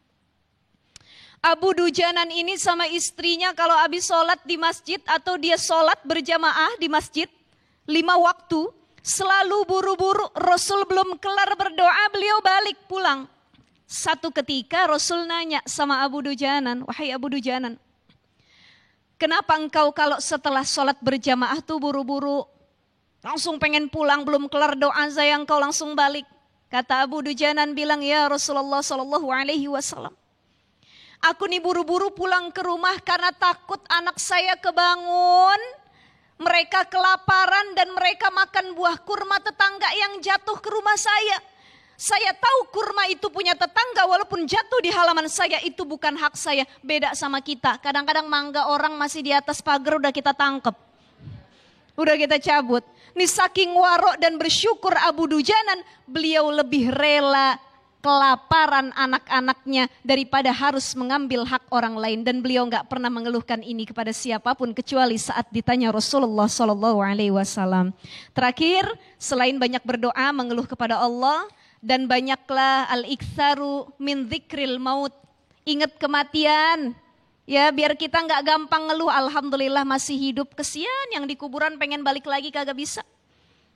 Abu Dujanan ini sama istrinya kalau habis sholat di masjid atau dia sholat berjamaah di masjid 5 waktu, selalu buru-buru. Rasul belum kelar berdoa, beliau balik pulang. Satu ketika Rasul nanya sama Abu Dujanan, wahai Abu Dujanan, kenapa engkau kalau setelah sholat berjamaah tuh buru-buru, langsung pengen pulang, belum kelar doa saya engkau langsung balik? Kata Abu Dujanan bilang, ya Rasulullah Sallallahu Alaihi Wasallam, aku nih buru-buru pulang ke rumah karena takut anak saya kebangun, mereka kelaparan dan mereka makan buah kurma tetangga yang jatuh ke rumah saya. Saya tahu kurma itu punya tetangga walaupun jatuh di halaman saya, itu bukan hak saya. Beda sama kita, kadang-kadang mangga orang masih di atas pagar udah kita tangkep, udah kita cabut. Nih saking warok dan bersyukur Abu Dujanan, beliau lebih rela kelaparan anak-anaknya daripada harus mengambil hak orang lain, dan beliau nggak pernah mengeluhkan ini kepada siapapun kecuali saat ditanya Rasulullah Sallallahu Alaihi Wasallam. Terakhir, selain banyak berdoa mengeluh kepada Allah dan banyaklah al-iktsaru min dzikril maut, ingat kematian. Ya biar kita nggak gampang ngeluh, alhamdulillah masih hidup, kesian yang di kuburan pengen balik lagi kagak bisa.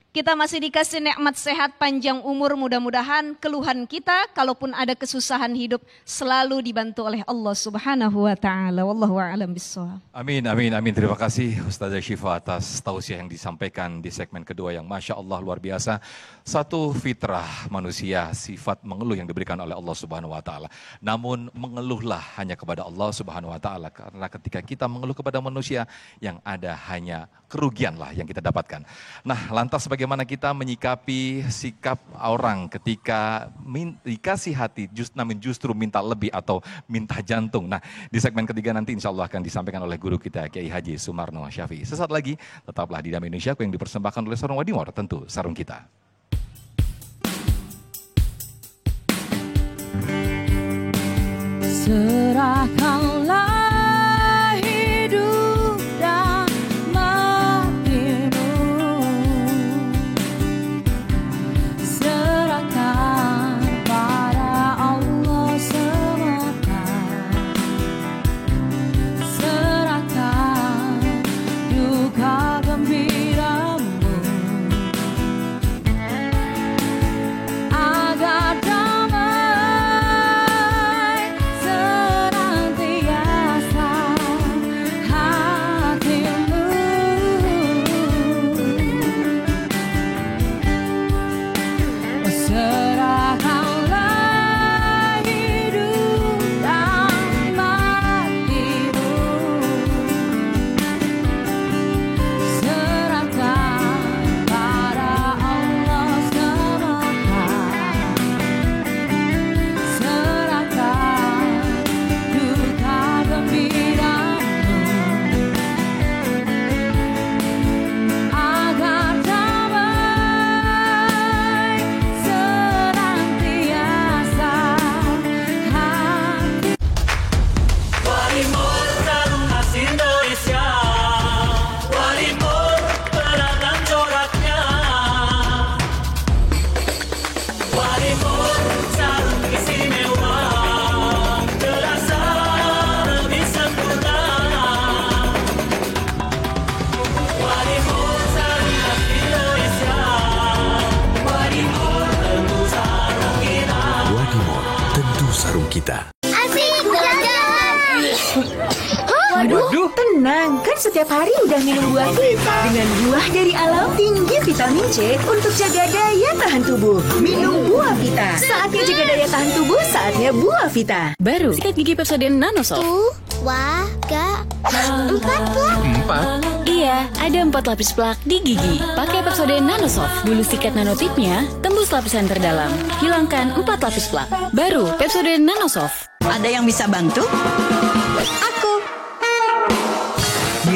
Kita masih dikasih nikmat sehat, panjang umur, mudah-mudahan keluhan kita kalaupun ada kesusahan hidup selalu dibantu oleh Allah Subhanahu wa taala. Wallahu a'lam bishawab. Amin, amin, amin. Terima kasih Ustazah Syifa atas tausiah yang disampaikan di segmen kedua yang Masya Allah luar biasa. Satu fitrah manusia, sifat mengeluh yang diberikan oleh Allah Subhanahu wa taala. Namun mengeluhlah hanya kepada Allah Subhanahu wa taala, karena ketika kita mengeluh kepada manusia yang ada hanya kerugianlah yang kita dapatkan. Nah, lantas bagaimana kita menyikapi sikap orang ketika dikasih hati namun justru minta lebih atau minta jantung. Nah, di segmen ketiga nanti insya Allah akan disampaikan oleh guru kita Kiai Haji Sumarno Syafi'i. Sesaat lagi tetaplah di Damai Indonesia yang dipersembahkan oleh Sarung Wadimor, tentu sarung kita. Serahkanlah hidup dan matimu, serahkan pada Allah semata, serahkan duka gembiramu, agar kita. Asik jalan. Waduh, tenang, kan setiap hari udah minum buah Vita. Dengan buah dari alam tinggi vitamin C untuk jaga daya tahan tubuh. Minum buah Vita. Saatnya jaga daya tahan tubuh, saatnya buah Vita. Baru sikat gigi Pepsodent Nanosoft. 4 plak. Iya, ada 4 lapis plak di gigi. Pakai Pepsodent Nanosoft. Bulu sikat nanotipnya tembus lapisan terdalam. Hilangkan 4 lapis plak. Baru Pepsodent Nanosoft. Ada yang bisa bantu? Aku.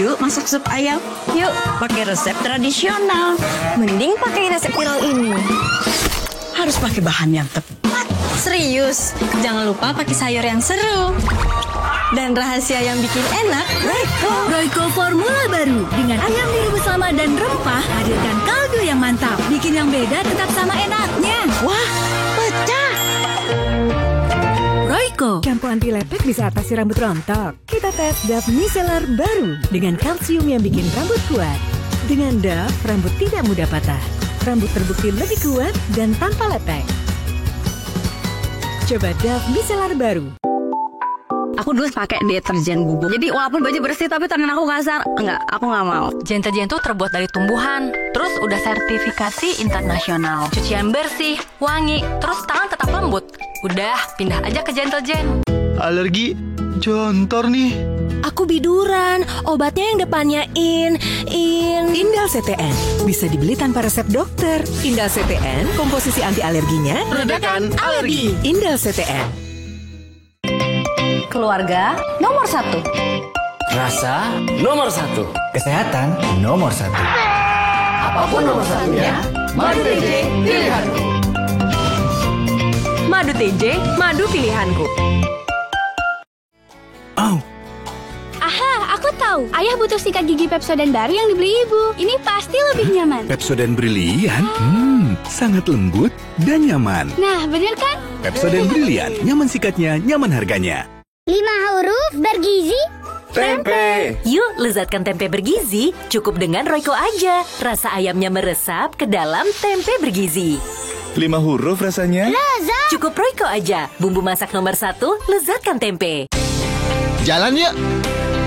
Yuk masak sup ayam. Yuk pakai resep tradisional. Mending pakai resep viral ini. Harus pakai bahan yang tepat. Serius, jangan lupa pakai sayur yang seru. Dan rahasia yang bikin enak, Royco formula baru dengan ayam direbus lama dan rempah, hadirkan kaldu yang mantap, bikin yang beda tetap sama enaknya. Wah, pecah. Royco, shampoo anti lepek bisa atasi rambut rontok. Kita tes Dove Micellar baru dengan kalsium yang bikin rambut kuat. Dengan Dove, rambut tidak mudah patah. Rambut terbukti lebih kuat dan tanpa lepek. Coba Dove Micellar baru. Aku dulu pakai deterjen bubuk. Jadi walaupun baju bersih tapi tangan aku kasar. Enggak, aku nggak mau. Deterjen itu terbuat dari tumbuhan. Terus udah sertifikasi internasional. Cucian bersih, wangi, terus tangan tetap lembut. Udah, pindah aja ke Deterjen. Alergi jontor nih. Aku biduran, obatnya yang depannya Indal CTN. Bisa dibeli tanpa resep dokter. Indal CTN, komposisi anti alerginya Redakan alergi. Indal CTN. keluarga nomor 1. Rasa nomor 1. Kesehatan nomor 1. Apapun nomor satunya, Madu TJ pilihanku. Madu TJ, madu pilihanku. Aha, aku tahu. Ayah butuh sikat gigi Pepsodent baru yang dibeli ibu. Ini pasti lebih nyaman. Pepsodent Brilian? Sangat lembut dan nyaman. Nah, bener kan? Pepsodent Brilian, nyaman sikatnya, nyaman harganya. 5 huruf bergizi. Tempe. Yuk lezatkan tempe bergizi. Cukup dengan Royco aja. Rasa ayamnya meresap ke dalam tempe bergizi. 5 huruf rasanya? Lezat. Cukup Royco aja. Bumbu masak nomor 1, lezatkan tempe. Jalan yuk.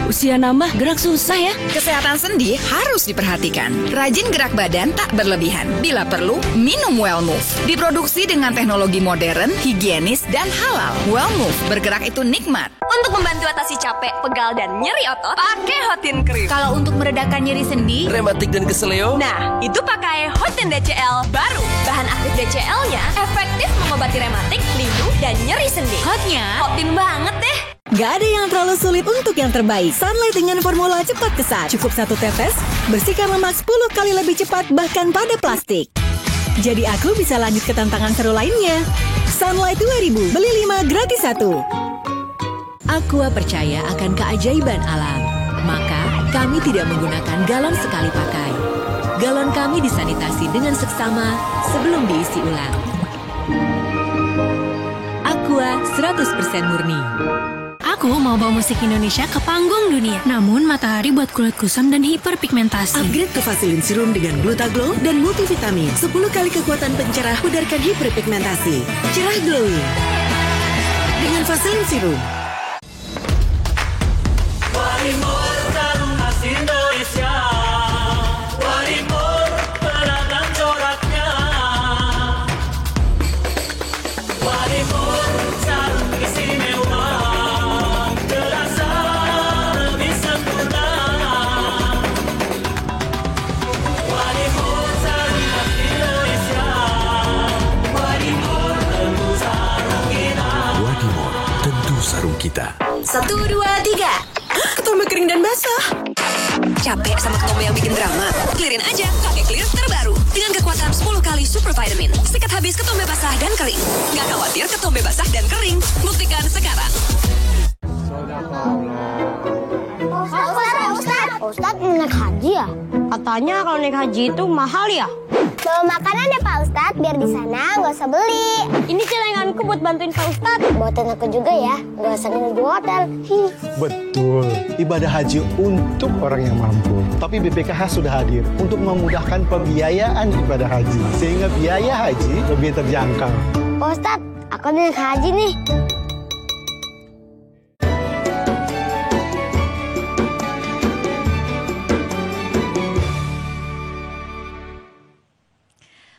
Usia nambah, gerak susah ya. Kesehatan sendi harus diperhatikan. Rajin gerak badan tak berlebihan. Bila perlu, minum Well Move. Diproduksi dengan teknologi modern, higienis, dan halal. Well Move, bergerak itu nikmat. Untuk membantu atasi capek, pegal, dan nyeri otot, pakai Hotin Cream. Kalau untuk meredakan nyeri sendi, Rematik dan keseleo. nah, itu pakai Hotin DCL baru. Bahan aktif DCL-nya efektif mengobati rematik, linu, dan nyeri sendi. Hotnya, Hotin banget deh. Gak ada yang terlalu sulit untuk yang terbaik. Sunlight dengan formula cepat kesat. Cukup 1 tetes, bersihkan lemak 10 kali lebih cepat bahkan pada plastik. Jadi aku bisa lanjut ke tantangan seru lainnya. Sunlight 2000, beli 5 gratis 1. Aqua percaya akan keajaiban alam. Maka kami tidak menggunakan galon sekali pakai. Galon kami disanitasi dengan seksama sebelum diisi ulang. Aqua 100% murni. aku mau bawa musik Indonesia ke panggung dunia. Namun matahari buat kulit kusam dan hiperpigmentasi. Upgrade ke Vaseline Serum dengan Glutaglow dan multivitamin. 10 kali kekuatan pencerah pudarkan hiperpigmentasi. Cerah glowing. Dengan Vaseline Serum. Warimor Taruna Indonesia. Warimor beragam coraknya. Warimor sarung istimewa. Terasa lebih sempurna. Warimor sarung Indonesia. Warimor tentu sarung kita. Warimor tentu sarung kita. 1, 2, 3. Ketombe kering dan basah. Capek sama ketombe yang bikin drama? Clearin aja, pakai Clear terbaru. Dengan kekuatan 10 kali super vitamin. Sikat habis ketombe basah dan kering. Nggak khawatir ketombe basah dan kering. Buktikan sekarang. Ustaz naik haji ya? Katanya kalau naik haji itu mahal ya? Bawa makanan ya Pak Ustadz, biar di sana nggak usah beli. Ini celenganku buat bantuin Pak Ustadz. Buatin aku juga ya, nggak usah nginep di hotel. Betul, ibadah haji untuk orang yang mampu. Tapi BPKH sudah hadir untuk memudahkan pembiayaan ibadah haji. Sehingga biaya haji lebih terjangkau. Pak Ustadz, aku naik haji nih.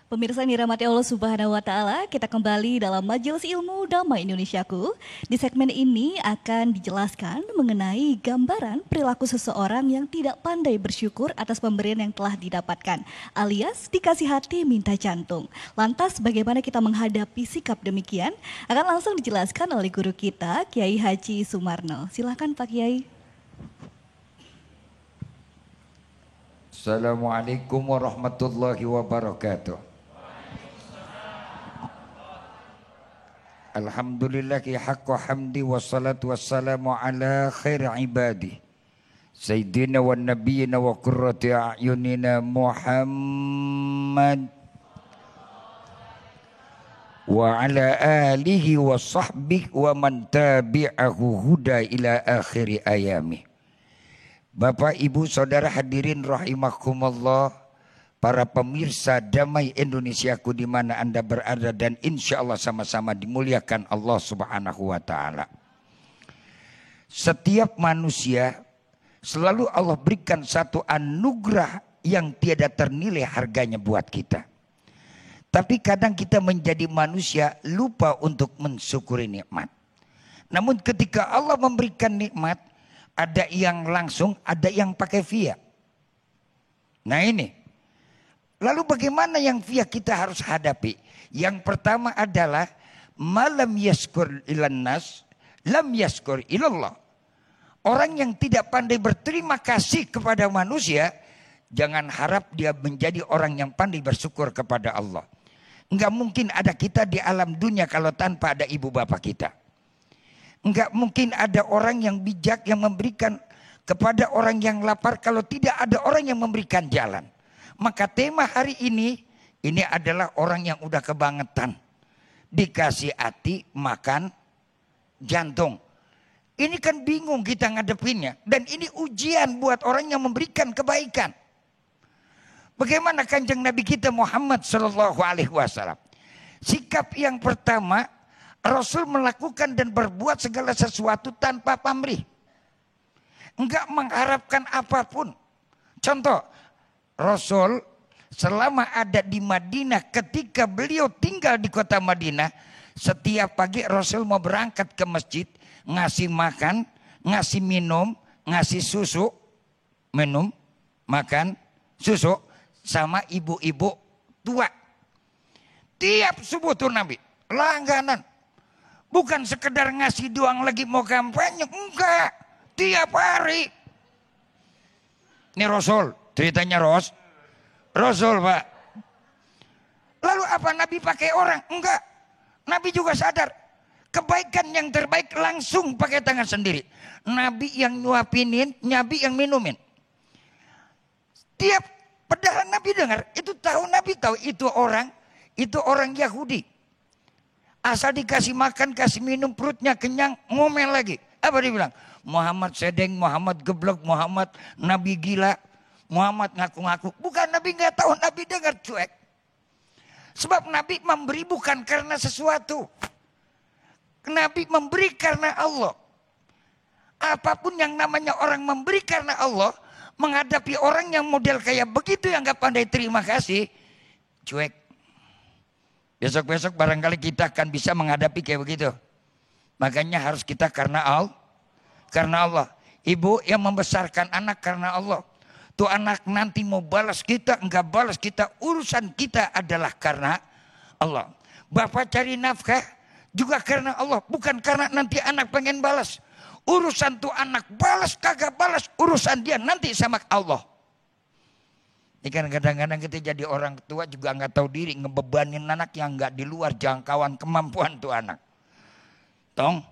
Pemirsa yang dirahmati Allah Subhanahu wa Ta'ala, kita kembali dalam Majelis Ilmu Damai Indonesiaku. Di segmen ini akan dijelaskan mengenai gambaran perilaku seseorang yang tidak pandai bersyukur atas pemberian yang telah didapatkan, alias dikasih hati minta jantung. Lantas bagaimana kita menghadapi sikap demikian? Akan langsung dijelaskan oleh guru kita, Kiai Haji Sumarno. Silakan Pak Kiai. Assalamualaikum warahmatullahi wabarakatuh. Alhamdulillahi haqqa hamdi wassalatu wassalamu ala khairi ibadi Sayyidina wa nabiyina wa qurrati a'yunina Muhammad wa ala alihi wa sahbihi wa man tabi'ahu huda ila akhiri ayami. Bapak, Ibu, Saudara hadirin rahimakumullah, para pemirsa Damai Indonesiaku di mana Anda berada, dan insya Allah sama-sama dimuliakan Allah Subhanahu wa Ta'ala. Setiap manusia selalu Allah berikan satu anugerah yang tiada ternilai harganya buat kita. Tapi kadang kita menjadi manusia lupa untuk mensyukuri nikmat. Namun ketika Allah memberikan nikmat, ada yang langsung, ada yang pakai via. Nah ini. Lalu bagaimana yang via kita harus hadapi? Yang pertama adalah malam yaskur ilan nas, lam yaskur ilallah. Orang yang tidak pandai berterima kasih kepada manusia, jangan harap dia menjadi orang yang pandai bersyukur kepada Allah. Enggak mungkin ada kita di alam dunia kalau tanpa ada ibu bapak kita. Enggak mungkin ada orang yang bijak yang memberikan kepada orang yang lapar kalau tidak ada orang yang memberikan jalan. Maka tema hari ini adalah orang yang udah kebangetan. Dikasih hati, makan jantung. Ini kan bingung kita ngadepinnya. Dan ini ujian buat orang yang memberikan kebaikan. Bagaimana kanjeng Nabi kita Muhammad SAW? Sikap yang pertama, Rasul melakukan dan berbuat segala sesuatu tanpa pamrih. Enggak mengharapkan apapun. Contoh, Rasul selama ada di Madinah, ketika beliau tinggal di kota Madinah, setiap pagi Rasul mau berangkat ke masjid, ngasih makan, ngasih minum, ngasih susu, minum, makan, susu, sama ibu-ibu tua. Tiap subuh tuh Nabi, langganan. Bukan sekedar ngasih doang lagi mau kampanye, enggak. Tiap hari. Ini Rasul, ceritanya Rasul Pak. Lalu apa Nabi pakai orang? Enggak. Nabi juga sadar. Kebaikan yang terbaik langsung pakai tangan sendiri. Nabi yang nyuapinin, Nabi yang minumin. Tiap padahal Nabi dengar, itu tahu, Nabi tahu itu orang Yahudi. Asal dikasih makan, kasih minum, perutnya kenyang, ngomel lagi. Apa dia bilang? Muhammad sedeng, Muhammad geblok, Muhammad Nabi gila, Muhammad ngaku-ngaku. Bukan Nabi nggak tahu, Nabi dengar cuek. Sebab Nabi memberi bukan karena sesuatu. Nabi memberi karena Allah. Apapun yang namanya orang memberi karena Allah, menghadapi orang yang model kayak begitu yang nggak pandai terima kasih, cuek. Besok-besok barangkali kita akan bisa menghadapi kayak begitu. Makanya harus kita karena Allah. Ibu yang membesarkan anak karena Allah. Tuh anak nanti mau balas kita, enggak balas kita, urusan kita adalah karena Allah. Bapak cari nafkah juga karena Allah, bukan karena nanti anak pengen balas. Urusan tuh anak balas kagak balas, urusan dia nanti sama Allah. Ini kan kadang-kadang kita jadi orang tua juga nggak tahu diri, ngebebanin anak yang nggak di luar jangkauan kemampuan tuh anak. Tong,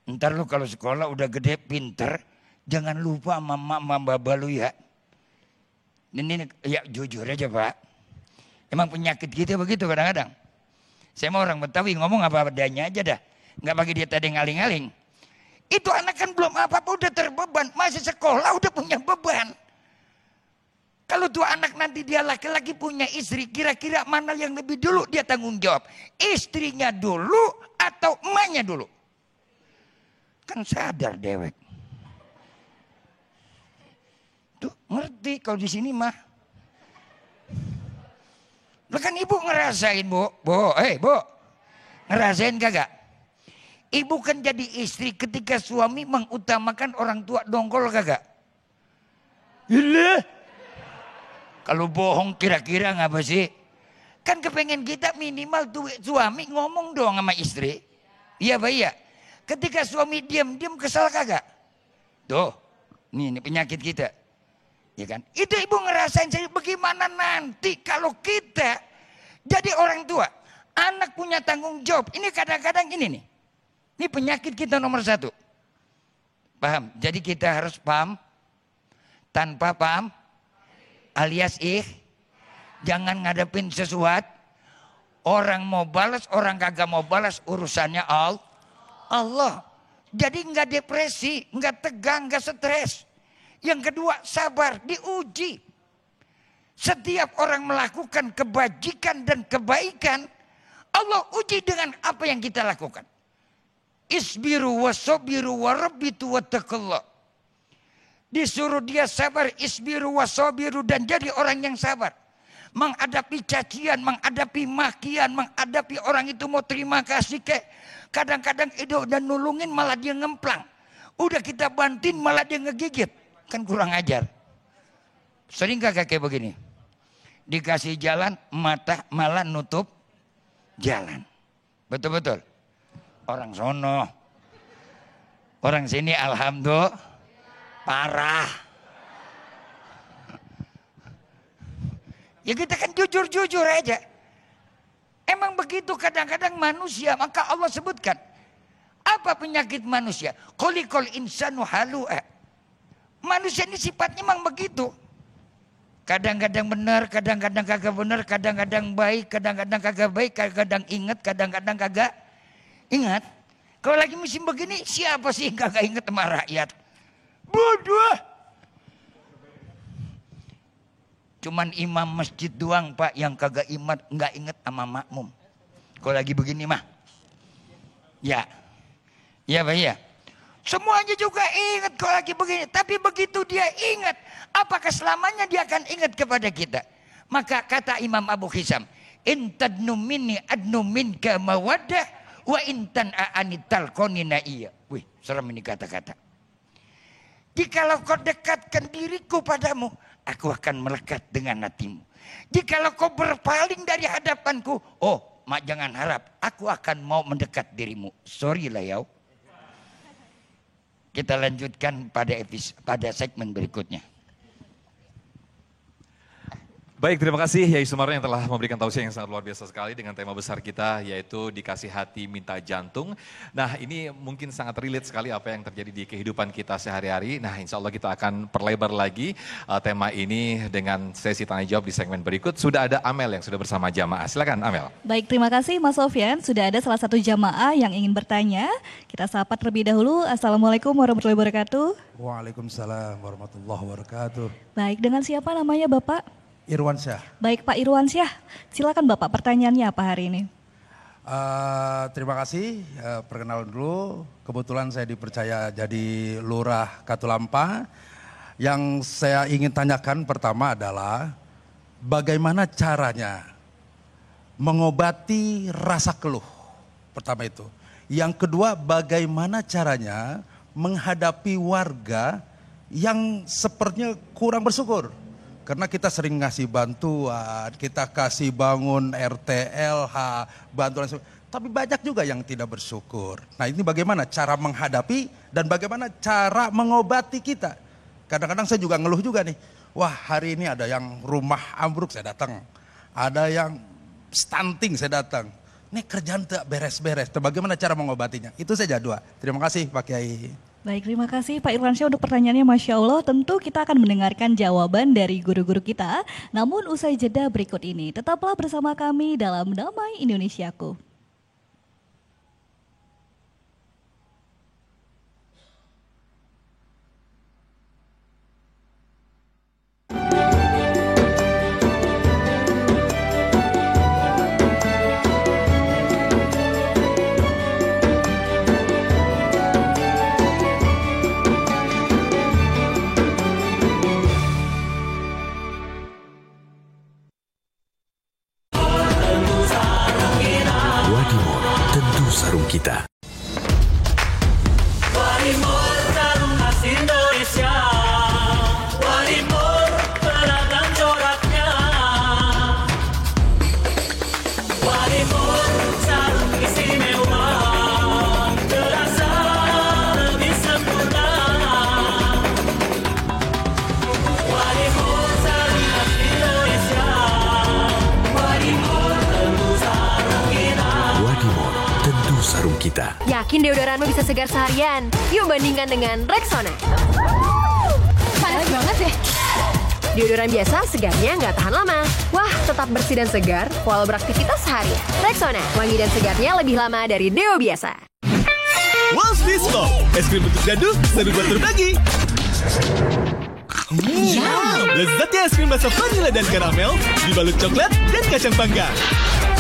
ntar lu kalau sekolah udah gede pinter, jangan lupa sama mama baba lu ya. Ini ya jujur aja Pak. Emang penyakit kita begitu kadang-kadang. Saya mau orang Betawi ngomong apa adanya aja dah, nggak pakai dia tadi ngaling-ngaling. Itu anak kan belum apa-apa udah terbeban, masih sekolah udah punya beban. Kalau tuh anak nanti dia laki-laki punya istri, kira-kira mana yang lebih dulu dia tanggung jawab? Istrinya dulu atau emaknya dulu? Kan sadar dewek. Tuh ngerti kalau di sini mah. Lah kan ibu ngerasain Bu. Ngerasain kagak? Ibu kan jadi istri ketika suami mengutamakan orang tua dongkol kagak? Ilah. Kalau bohong kira-kira ngapa sih? Kan kepengen kita minimal tuh suami ngomong dong sama istri. Iya Pak iya. Ketika suami diam-diam kesal kagak? Tuh, ini penyakit kita. Ya kan? Itu ibu ngerasain saya bagaimana nanti kalau kita jadi orang tua. Anak punya tanggung jawab. Ini kadang-kadang ini nih. Ini penyakit kita nomor 1. Paham? Jadi kita harus paham. Tanpa paham. Alias jangan ngadepin sesuatu. Orang mau balas, orang kagak mau balas. Urusannya Allah. Jadi nggak depresi, nggak tegang, nggak stres. Yang kedua, sabar, diuji. Setiap orang melakukan kebajikan dan kebaikan, Allah uji dengan apa yang kita lakukan. Isbiru wasobiru warabitu wattaqullah. Disuruh dia sabar, isbiru wasobiru, dan jadi orang yang sabar. Menghadapi cacian, menghadapi makian, menghadapi orang itu mau terima kasih kadang-kadang itu udah nulungin malah dia ngemplang. Udah kita bantuin malah dia ngegigit. Kan kurang ajar. Sering gak kayak begini? Dikasih jalan, mata malah nutup jalan. Betul-betul. Orang sono. Orang sini alhamdulillah parah. Ya kita kan jujur-jujur aja. Emang begitu kadang-kadang manusia, maka Allah sebutkan. Apa penyakit manusia? Khuliqal insanu halu'a. Manusia ini sifatnya memang begitu. Kadang-kadang benar, kadang-kadang kagak benar, kadang-kadang baik, kadang-kadang kagak baik, kadang-kadang ingat, kadang-kadang kagak ingat. Kalau lagi musim begini, siapa sih yang kagak ingat sama rakyat? Bodoh. Cuman imam masjid doang Pak yang kagak nggak inget sama makmum. Kalau lagi begini mah, ya Pak ya. Semuanya juga ingat kalau lagi begini. Tapi begitu dia ingat, apakah selamanya dia akan ingat kepada kita? Maka kata Imam Abu Hisam, intadnu minni adnu minka mawaddah wa intan a'anital konina iya. Wih, serem ini kata-kata. Jikalau kau dekatkan diriku padamu, aku akan melekat dengan hatimu. Jikalau kau berpaling dari hadapanku, mak jangan harap, aku akan mau mendekat dirimu. Sorry lah ya. Kita lanjutkan pada segmen berikutnya. Baik, terima kasih Yai Sumarno yang telah memberikan tausiah yang sangat luar biasa sekali dengan tema besar kita yaitu dikasih hati minta jantung. Nah ini mungkin sangat relate sekali apa yang terjadi di kehidupan kita sehari-hari. Nah insya Allah kita akan perlebar lagi tema ini dengan sesi tanya jawab di segmen berikut. Sudah ada Amel yang sudah bersama jamaah. Silakan Amel. Baik, terima kasih Mas Sofyan. Sudah ada salah satu jamaah yang ingin bertanya. Kita sapa terlebih dahulu. Assalamualaikum warahmatullahi wabarakatuh. Waalaikumsalam warahmatullahi wabarakatuh. Baik, dengan siapa namanya Bapak? Irwansyah. Baik Pak Irwansyah, silakan Bapak pertanyaannya apa hari ini? Terima kasih, perkenalan dulu. Kebetulan saya dipercaya jadi Lurah Katulampa. Yang saya ingin tanyakan pertama adalah bagaimana caranya mengobati rasa keluh. Pertama itu. Yang kedua, bagaimana caranya menghadapi warga yang sepertinya kurang bersyukur. Karena kita sering ngasih bantuan, kita kasih bangun RTLH, bantuan, tapi banyak juga yang tidak bersyukur. Nah ini bagaimana cara menghadapi dan bagaimana cara mengobati kita. Kadang-kadang saya juga ngeluh juga nih, wah hari ini ada yang rumah ambruk saya datang, ada yang stunting saya datang. Ini kerjaan tak beres-beres, bagaimana cara mengobatinya? Itu saja dua. Terima kasih Pak Kiai. Baik, terima kasih Pak Irwansyah untuk pertanyaannya. Masya Allah, tentu kita akan mendengarkan jawaban dari guru-guru kita. Namun usai jeda berikut ini, tetaplah bersama kami dalam Damai Indonesiaku. Sarung kita. Walimor sarung khas Indonesia, Walimor beragam coraknya, Walimor sarung istimewa, terasa lebih sempurna. Walimor kita. Yakin deodoranmu bisa segar seharian? Yuk bandingkan dengan Rexona. Panas banget deh. Deodoran biasa segarnya nggak tahan lama. Wah, tetap bersih dan segar walau beraktivitas seharian. Rexona, wangi dan segarnya lebih lama dari deo biasa. Walls Bisco, es krim bentuk gaduh, seru buat berbagi. Lezatnya es krim rasa vanila dan karamel dibalut coklat dan kacang panggang.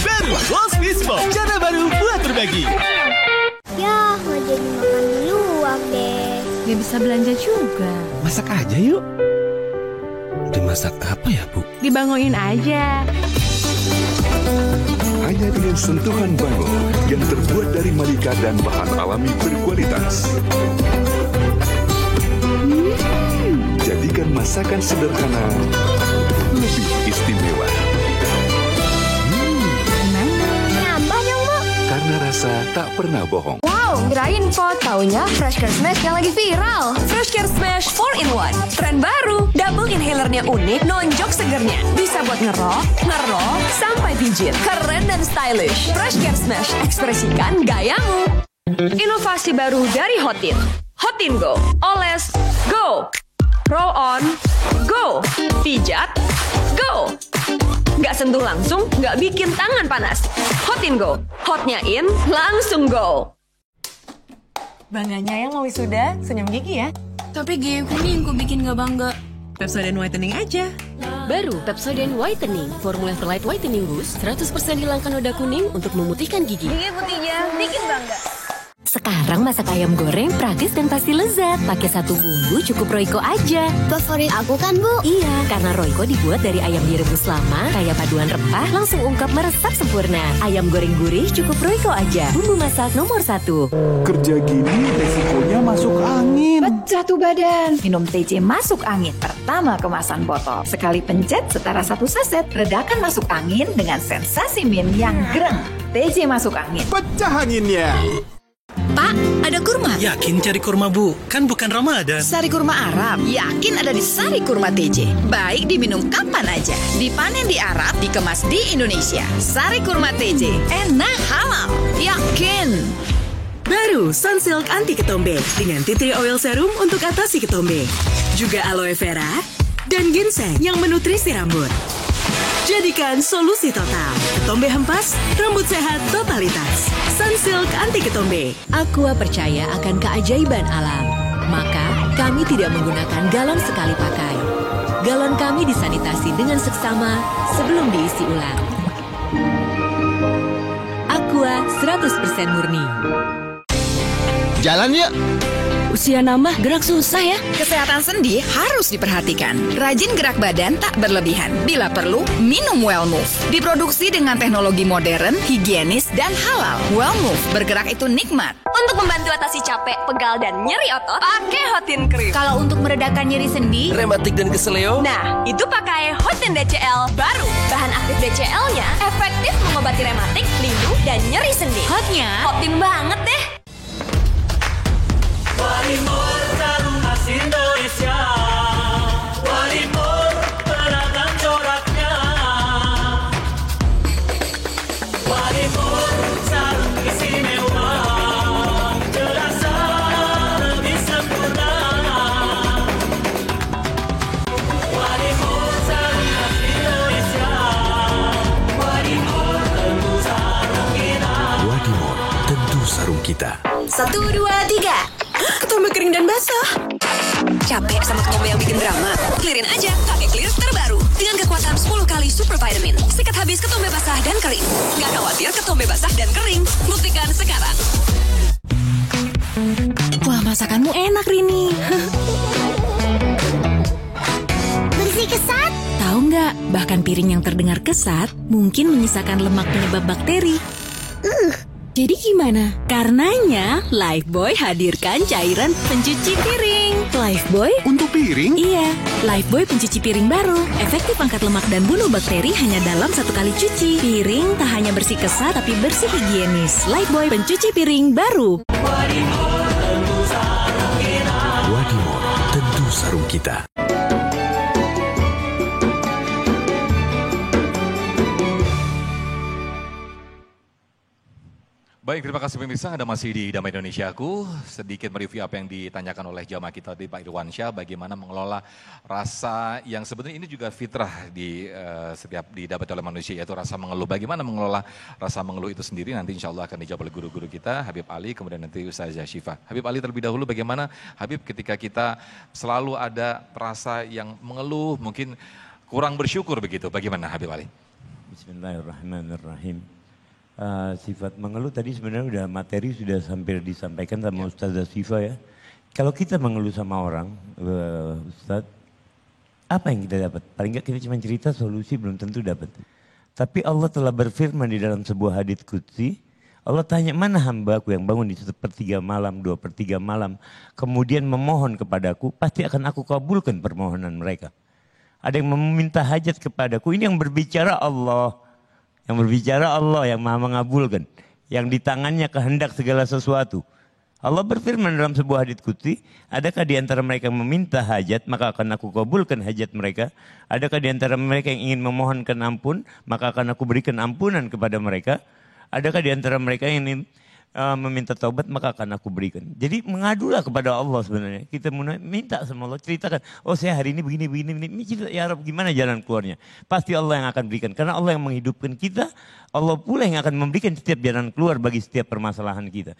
Baru Walls Bisco, cara baru buat berbagi. Ya, mau jadi makan di luar deh. Gak bisa belanja juga. Masak aja yuk. Dimasak apa ya, Bu? Dibangunin aja. Hanya dengan sentuhan bango yang terbuat dari malika dan bahan alami berkualitas. Jadikan masakan sederhana lebih istimewa. Nambah dong, Bu. Karena rasa tak pernah bohong. Wow, kirain kok taunya Fresh Care Smash yang lagi viral. Fresh Care Smash 4-in-1. Tren baru. Double inhalernya unik, nonjok segernya. Bisa buat ngerok, sampai pijit. Keren dan stylish. Fresh Care Smash, ekspresikan gayamu. Inovasi baru dari Hotin. Hotin Go. Oles, go. Roll on, go. Pijat, go. Nggak sentuh langsung, nggak bikin tangan panas. Hotin Go. Hotnya in, langsung go. Bangganya yang mau wisuda, senyum gigi ya. Tapi gigi kuning kok bikin gak bangga. Pepsodent Whitening aja. Baru Pepsodent Whitening, formula Light Whitening Boost, 100% hilangkan noda kuning untuk memutihkan gigi. Gigi putihnya bikin bangga. Sekarang masak ayam goreng praktis dan pasti lezat. Pakai satu bumbu cukup Royco aja. Favorit aku kan, Bu? Iya, karena Royco dibuat dari ayam direbus lama, kaya paduan rempah, langsung ungkap meresap sempurna. Ayam goreng gurih cukup Royco aja. Bumbu masak nomor 1. Kerja gini resikonya masuk angin. Pecah tuh badan. Minum TJ masuk angin. Pertama kemasan botol. Sekali pencet setara 1 saset. Redakan masuk angin dengan sensasi min yang greng. TJ masuk angin. Pecah anginnya. Pak, ada kurma? Yakin cari kurma, Bu? Kan bukan Ramadan. Sari kurma Arab. Yakin ada di Sari Kurma TJ. Baik diminum kapan aja. Dipanen di Arab, dikemas di Indonesia. Sari Kurma TJ. Enak, halal. Yakin. Baru Sunsilk Anti Ketombe dengan tea tree oil serum untuk atasi ketombe. Juga aloe vera dan ginseng yang menutrisi rambut. Jadikan solusi total. Ketombe hempas, rambut sehat totalitas. Sunsilk Anti Ketombe. Aqua percaya akan keajaiban alam. Maka kami tidak menggunakan galon sekali pakai. Galon kami disanitasi dengan seksama sebelum diisi ulang. Aqua 100% murni. Jalan yuk. Usia nambah, gerak susah ya. Kesehatan sendi harus diperhatikan. Rajin gerak badan tak berlebihan. Bila perlu, minum Well Move. Diproduksi dengan teknologi modern, higienis, dan halal. Well Move, bergerak itu nikmat. Untuk membantu atasi capek, pegal, dan nyeri otot, pakai Hotin Cream. Kalau untuk meredakan nyeri sendi, Rematik dan keseleo. nah, itu pakai Hotin DCL baru. Bahan aktif DCL-nya efektif mengobati rematik, lindung, dan nyeri sendi. Hotnya, Hotin banget deh. Walimor Sarung Khas Indonesia. Walimor beragam coraknya. Walimor sarung istimewa. Terasa lebih sempurna. Walimor sarung khas Indonesia. Walimor tentu sarung kita. Wadimor, tentu sarung kita. 1, 2, 3. Ketombe kering dan basah. Capek sama ketombe yang bikin drama? Clearin aja pakai Clear terbaru dengan kekuatan 10 kali Super Vitamin. Sikat habis ketombe basah dan kering. Nggak khawatir ketombe basah dan kering. Buktikan sekarang. Wah, masakanmu enak, Rini. Bersih kesat. Tahu nggak, bahkan piring yang terdengar kesat mungkin menyisakan lemak penyebab bakteri. Jadi gimana? Karenanya, Lifebuoy hadirkan cairan pencuci piring. Lifebuoy? Untuk piring? Iya, Lifebuoy pencuci piring baru. Efektif angkat lemak dan bunuh bakteri hanya dalam 1 kali cuci. Piring tak hanya bersih kesat, tapi bersih higienis. Lifebuoy pencuci piring baru. Walimor tentu sarung kita. Wadimor, tentu sarung kita. Baik, terima kasih pemirsa. Anda masih di Damai Indonesiaku. Sedikit mereview apa yang ditanyakan oleh jamaah kita di Pak Irwansyah, bagaimana mengelola rasa yang sebenarnya ini juga fitrah di setiap didapat oleh manusia, yaitu rasa mengeluh. Bagaimana mengelola rasa mengeluh itu sendiri nanti insya Allah akan dijawab oleh guru-guru kita, Habib Ali, kemudian nanti Ustazah Syifa. Habib Ali terlebih dahulu, bagaimana Habib ketika kita selalu ada rasa yang mengeluh, mungkin kurang bersyukur begitu, bagaimana Habib Ali? Bismillahirrahmanirrahim. Sifat mengeluh tadi sebenarnya udah materi sudah hampir disampaikan sama Ustazah Syifa ya. Kalau kita mengeluh sama orang, Ustaz, apa yang kita dapat? Paling enggak kita cuma cerita, solusi belum tentu dapat. Tapi Allah telah berfirman di dalam sebuah hadits qudsi, Allah tanya, mana hambaku yang bangun di 1/3 malam, 2/3 malam, kemudian memohon kepadaku, pasti akan aku kabulkan permohonan mereka. Ada yang meminta hajat kepadaku, ini yang berbicara Allah. Yang berbicara Allah yang maha mengabulkan. Yang di tangannya kehendak segala sesuatu. Allah berfirman dalam sebuah hadits qudsi, adakah di antara mereka yang meminta hajat, maka akan aku kabulkan hajat mereka. Adakah di antara mereka yang ingin memohonkan ampun, maka akan aku berikan ampunan kepada mereka. Adakah di antara mereka yang ingin meminta taubat, maka akan aku berikan. Jadi mengadulah kepada Allah sebenarnya. Kita minta sama Allah, ceritakan, oh saya hari ini begini. Ya Rabb, gimana jalan keluarnya? Pasti Allah yang akan berikan. Karena Allah yang menghidupkan kita, Allah pula yang akan memberikan setiap jalan keluar bagi setiap permasalahan kita.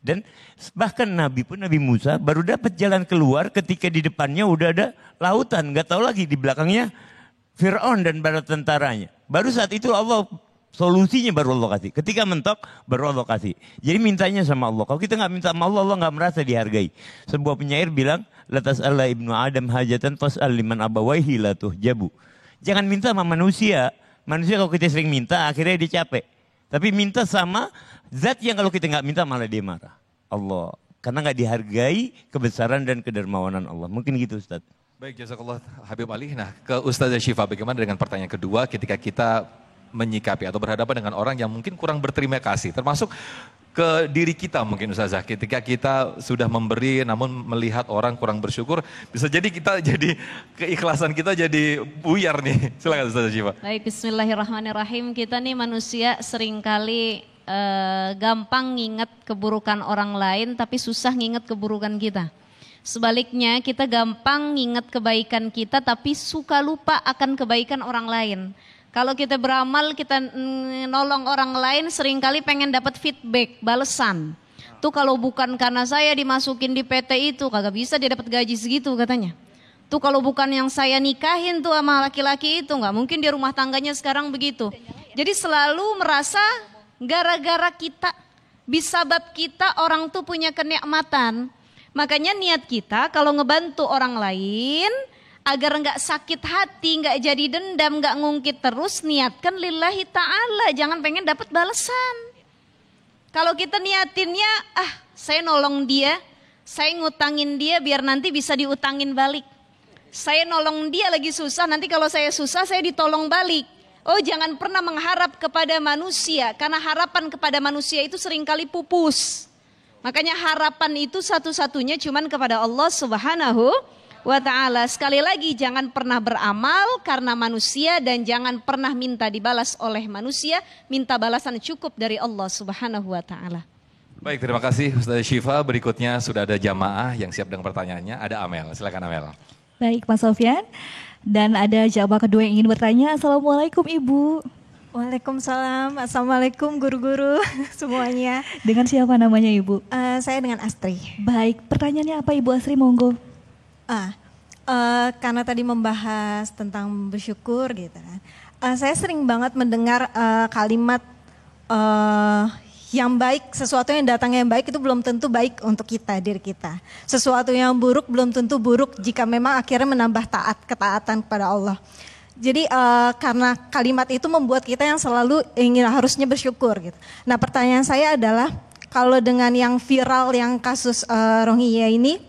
Dan bahkan Nabi Musa baru dapat jalan keluar ketika di depannya udah ada lautan. Gak tahu lagi di belakangnya Fir'aun dan bala tentaranya. Baru saat itu Allah solusinya baru Allah kasih. Ketika mentok baru Allah kasih. Jadi mintanya sama Allah. Kalau kita nggak minta sama Allah, Allah nggak merasa dihargai. Sebuah penyair bilang, latas Allah ibnu Adam hajatan tas'al liman abawaihi la tuhjabu. Jangan minta sama manusia. Manusia kalau kita sering minta akhirnya dia capek. Tapi minta sama zat yang kalau kita nggak minta malah dia marah. Allah. Karena nggak dihargai kebesaran dan kedermawanan Allah. Mungkin gitu Ustaz. Baik, jazakallah Habib Ali. Nah, ke Ustazah Syifa, bagaimana dengan pertanyaan kedua ketika kita menyikapi atau berhadapan dengan orang yang mungkin kurang berterima kasih, termasuk ke diri kita mungkin Ustazah, ketika kita sudah memberi namun melihat orang kurang bersyukur, bisa jadi kita jadi keikhlasan kita jadi buyar nih. Silakan Ustazah Syifa. Baik, bismillahirrahmanirrahim. Kita nih manusia seringkali gampang nginget keburukan orang lain tapi susah nginget keburukan kita. Sebaliknya kita gampang nginget kebaikan kita tapi suka lupa akan kebaikan orang lain. Kalau kita beramal, kita nolong orang lain, seringkali pengen dapat feedback, balesan. Tuh kalau bukan karena saya dimasukin di PT itu, kagak bisa dia dapat gaji segitu katanya. Tuh kalau bukan yang saya nikahin tuh sama laki-laki itu, nggak mungkin di rumah tangganya sekarang begitu. Jadi selalu merasa gara-gara kita, bisabab kita orang tuh punya kenikmatan. Makanya niat kita kalau ngebantu orang lain, agar nggak sakit hati, nggak jadi dendam, nggak ngungkit terus, niatkan lillahi ta'ala, jangan pengen dapat balasan. Kalau kita niatinnya, saya nolong dia, saya ngutangin dia biar nanti bisa diutangin balik. Saya nolong dia lagi susah, nanti kalau saya susah saya ditolong balik. Oh, jangan pernah mengharap kepada manusia, karena harapan kepada manusia itu seringkali pupus. Makanya harapan itu satu-satunya cuman kepada Allah Subhanahu wa ta'ala. Sekali lagi, jangan pernah beramal karena manusia dan jangan pernah minta dibalas oleh manusia, minta balasan cukup dari Allah Subhanahu wa ta'ala. Baik, terima kasih Ustazah Syifa. Berikutnya sudah ada jamaah yang siap dengan pertanyaannya. Ada Amel, silakan Amel. Baik Mas Sofyan, dan ada jamaah kedua yang ingin bertanya. Assalamualaikum Ibu. Waalaikumsalam, assalamualaikum guru-guru semuanya. Dengan siapa namanya Ibu? Saya dengan Astri. Baik, pertanyaannya apa Ibu Astri, monggo. Karena tadi membahas tentang bersyukur gitu kan. Saya sering banget mendengar kalimat yang baik, sesuatu yang datangnya yang baik itu belum tentu baik untuk kita, diri kita. Sesuatu yang buruk belum tentu buruk jika memang akhirnya menambah ketaatan kepada Allah. Jadi karena kalimat itu membuat kita yang selalu harusnya bersyukur gitu. Nah, pertanyaan saya adalah kalau dengan yang viral yang kasus Rohingya ini,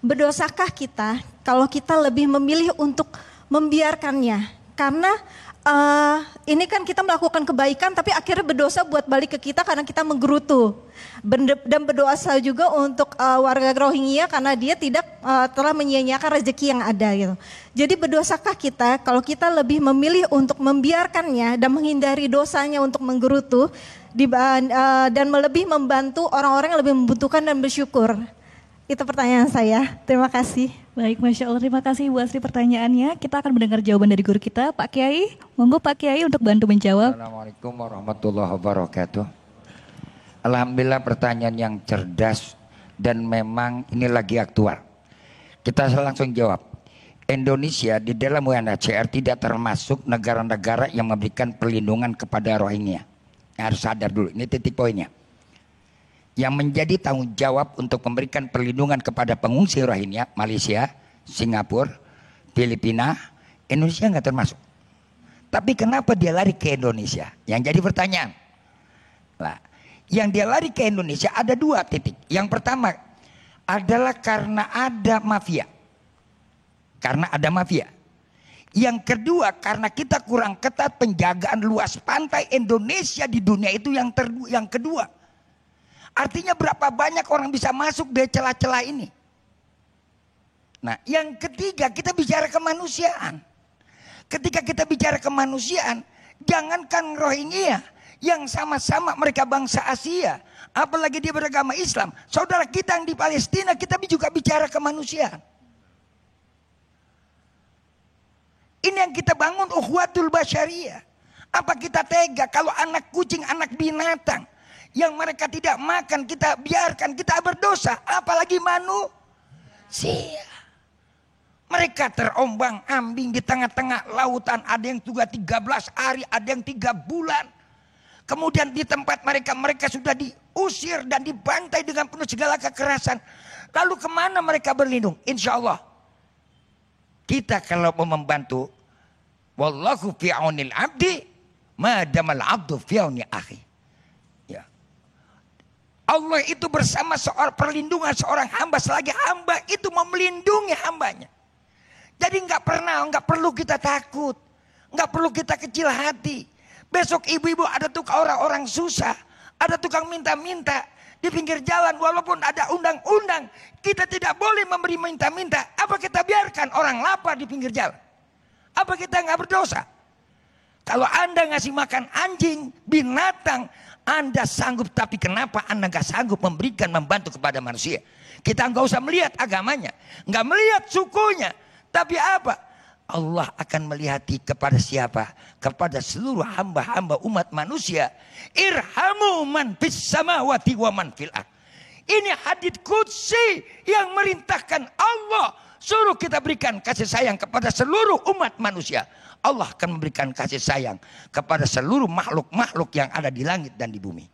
berdosakah kita kalau kita lebih memilih untuk membiarkannya? Karena Ini kan kita melakukan kebaikan tapi akhirnya berdosa buat balik ke kita karena kita menggerutu. Dan berdosa juga untuk warga Rohingya karena dia tidak telah menyia-nyiakan rezeki yang ada gitu. Jadi berdosakah kita kalau kita lebih memilih untuk membiarkannya dan menghindari dosanya untuk menggerutu dan lebih membantu orang-orang yang lebih membutuhkan dan bersyukur? Itu pertanyaan saya. Terima kasih. Baik, Masya Allah. Terima kasih Ibu Asri pertanyaannya. Kita akan mendengar jawaban dari guru kita, Pak Kiai. Monggo Pak Kiai untuk bantu menjawab. Assalamualaikum warahmatullahi wabarakatuh. Alhamdulillah pertanyaan yang cerdas dan memang ini lagi aktual. Kita langsung jawab. Indonesia di dalam UNHCR tidak termasuk negara-negara yang memberikan perlindungan kepada Rohingya. Harus sadar dulu, ini titik poinnya. Yang menjadi tanggung jawab untuk memberikan perlindungan kepada pengungsi Rohingya, Malaysia, Singapura, Filipina, Indonesia nggak termasuk. Tapi kenapa dia lari ke Indonesia? Yang jadi pertanyaan. Nah, yang dia lari ke Indonesia ada dua titik. Yang pertama adalah karena ada mafia. Karena ada mafia. Yang kedua karena kita kurang ketat penjagaan luas pantai Indonesia di dunia itu yang kedua. Artinya berapa banyak orang bisa masuk dari celah-celah ini. Nah, yang ketiga kita bicara kemanusiaan. Ketika kita bicara kemanusiaan, jangankan Rohingya yang sama-sama mereka bangsa Asia, apalagi dia beragama Islam. Saudara kita yang di Palestina, kita juga bicara kemanusiaan. Ini yang kita bangun ukhuwatul basyariyah. Apa kita tega kalau anak kucing, anak binatang yang mereka tidak makan, kita biarkan, kita berdosa. Apalagi manusia. Mereka terombang ambing di tengah-tengah lautan. Ada yang juga 13 hari, ada yang 3 bulan. Kemudian di tempat mereka sudah diusir dan dibantai dengan penuh segala kekerasan. Lalu kemana mereka berlindung? Insya Allah kita kalau mau membantu, wallahu fi aunil abdi madamal abdu fi auni akhi. Allah itu bersama perlindungan seorang hamba selagi hamba itu mau melindungi hambanya. Jadi nggak perlu kita takut, nggak perlu kita kecil hati. Besok ibu-ibu ada tukang orang susah, ada tukang minta-minta di pinggir jalan, walaupun ada undang-undang kita tidak boleh memberi minta-minta. Apa kita biarkan orang lapar di pinggir jalan? Apa kita nggak berdosa? Kalau Anda ngasih makan anjing, binatang, Anda sanggup, tapi kenapa Anda nggak sanggup membantu kepada manusia? Kita nggak usah melihat agamanya, nggak melihat sukunya, tapi apa? Allah akan melihati kepada siapa? Kepada seluruh hamba-hamba umat manusia. Irhamu man fis samawati wa man fil ardh. Ini hadits qudsi yang merintahkan Allah suruh kita berikan kasih sayang kepada seluruh umat manusia. Allah akan memberikan kasih sayang kepada seluruh makhluk-makhluk yang ada di langit dan di bumi.